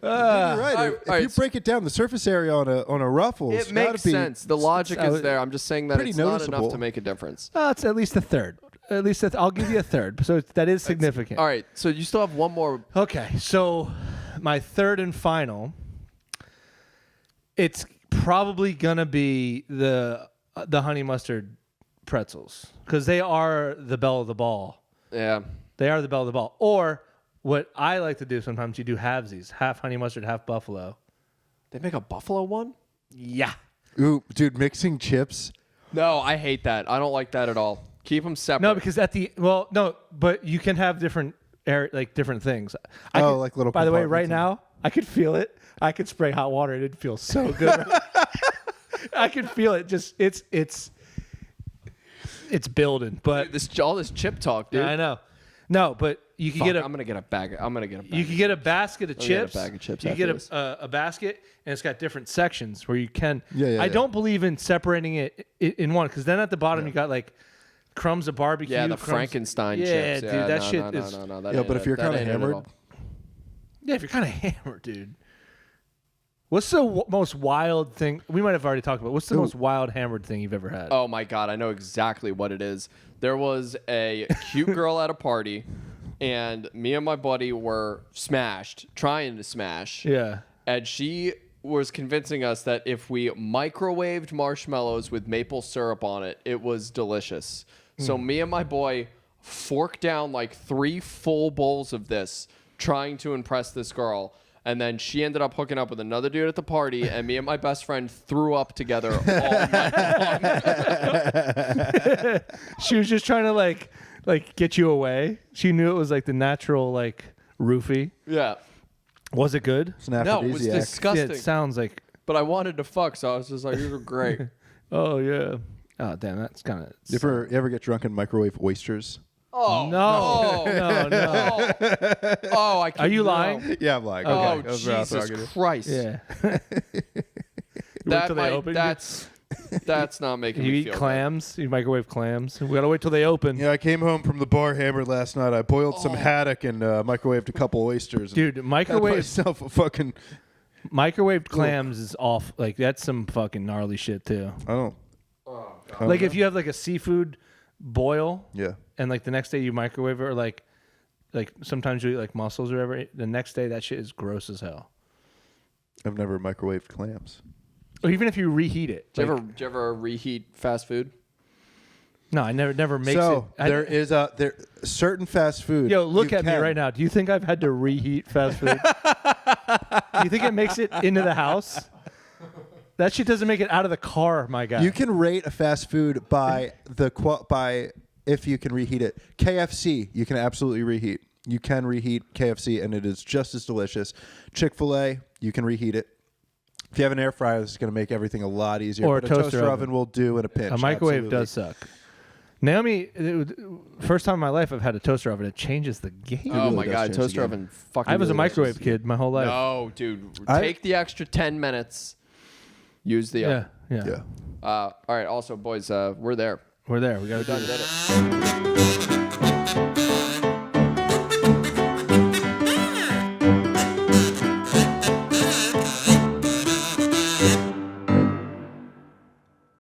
C: You're right.
B: all
C: If
B: right,
C: you
B: so-
C: break it down, the surface area on a Ruffles,
B: It
C: gotta
B: makes
C: be,
B: sense. The logic
A: I
B: is
A: would-
B: there. I'm just saying that
C: pretty
B: it's not enough
C: noticeable.
B: to make a difference.
A: It's at least a third. At least I'll give you a third. So that is significant.
B: All right, so you still have one more.
A: Okay, so my third and final, it's probably gonna be the honey mustard pretzels because they are the belle of the ball.
B: Yeah.
A: They are the belle of the ball. Or what I like to do sometimes, you do halvesies, half honey mustard, half buffalo.
B: They make a buffalo one?
A: Yeah.
C: Ooh, dude, mixing chips.
B: No, I hate that. I don't like that at all. Keep them separate.
A: No, because but you can have different different things.
C: Oh, like little
A: By the way, right
C: compartments
A: now I could feel it. I could spray hot water. It'd feel so good. I could feel it. Just it's building. But
B: all this chip talk, dude.
A: I know. No, but you can
B: Fuck,
A: get a
B: I'm gonna get a bag. I'm gonna get a bag.
A: you can get a basket of
B: Let me get a
A: chips.
B: bag of chips
A: You
B: after
A: get
B: this.
A: a basket, and it's got different sections where you can.
C: Yeah,
A: I
C: yeah.
A: don't believe in separating it in one because then at the bottom you got crumbs of barbecue.
B: Yeah, the
A: crumbs-
B: Frankenstein
A: yeah,
B: chips.
A: dude,
B: Yeah,
A: that
B: no,
A: shit
B: no,
A: is.
B: no, that
C: Yeah,
B: ain't
C: but
B: it.
C: if you're
B: That
C: kinda
B: ain't it at
C: hammered-
B: all.
A: Yeah, if you're kind of hammered, dude. What's the most wild thing? We might have already talked about. What's the most wild hammered thing you've ever had?
B: Oh my god, I know exactly what it is. There was a cute girl at a party, and me and my buddy were trying to smash.
A: Yeah.
B: And she was convincing us that if we microwaved marshmallows with maple syrup on it, it was delicious. So me and my boy forked down 3 full bowls of this, trying to impress this girl. And then she ended up hooking up with another dude at the party, and me and my best friend threw up together all night long.
A: She was just trying to get you away. She knew it was the natural roofie.
B: Yeah.
A: Was it good?
C: It's an
B: No, it was
C: aphrodisiac.
A: Yeah,
B: disgusting.
A: it sounds like.
B: But I wanted to fuck, so I was just like, these are great.
A: Oh yeah. Oh damn, that's kind of.
C: You ever get drunk and microwave oysters?
B: Oh,
A: No.
B: no.
A: No.
B: Oh, I can't.
A: Are you lying?
C: Yeah, I'm like,
B: Oh,
C: okay. Those are out there.
B: Jesus Christ.
A: Yeah. Wait
B: That
A: till they
B: might,
A: open.
B: that's not making
A: You
B: me
A: eat
B: feel
A: clams. You microwave clams. We gotta wait till they open.
C: Yeah, I came home from the bar hammered last night. I boiled some haddock and microwaved a couple oysters.
A: Dude,
C: Had
A: microwave
C: myself a fucking.
A: microwaved clams is off. That's some fucking gnarly shit too.
C: I don't.
A: If you have a seafood boil,
C: Yeah.
A: and the next day you microwave it, or like sometimes you eat mussels or whatever. The next day that shit is gross as hell.
C: I've never microwaved clams.
A: Or even if you reheat it.
B: Do you ever reheat fast food?
A: No, I never makes
C: So
A: it.
C: there is certain fast food.
A: Yo, look
C: you
A: at me
C: can.
A: right now. Do you think I've had to reheat fast food? Do you think it makes it into the house? That shit doesn't make it out of the car, my guy.
C: You can rate a fast food by if you can reheat it. KFC, you can absolutely reheat. You can reheat KFC, and it is just as delicious. Chick-fil-A, you can reheat it. If you have an air fryer, this is going to make everything a lot easier.
A: Or a
C: but
A: toaster oven.
C: oven will do in a pinch.
A: A microwave
C: absolutely.
A: does suck. Naomi, first time in my life I've had a toaster oven. It changes the game.
B: Oh
C: really
B: my
C: does
B: god,
C: change
B: toaster
C: the
B: oven fucking.
A: I was a
B: really
A: microwave kid my whole life.
B: No, dude.
C: I-
B: Take the extra 10 minutes. Use the
A: Yeah.
B: oven.
A: Yeah.
C: Yeah.
B: All right. Also, boys, we're there.
A: We're there. We got to do
B: Done
A: this.
B: did it.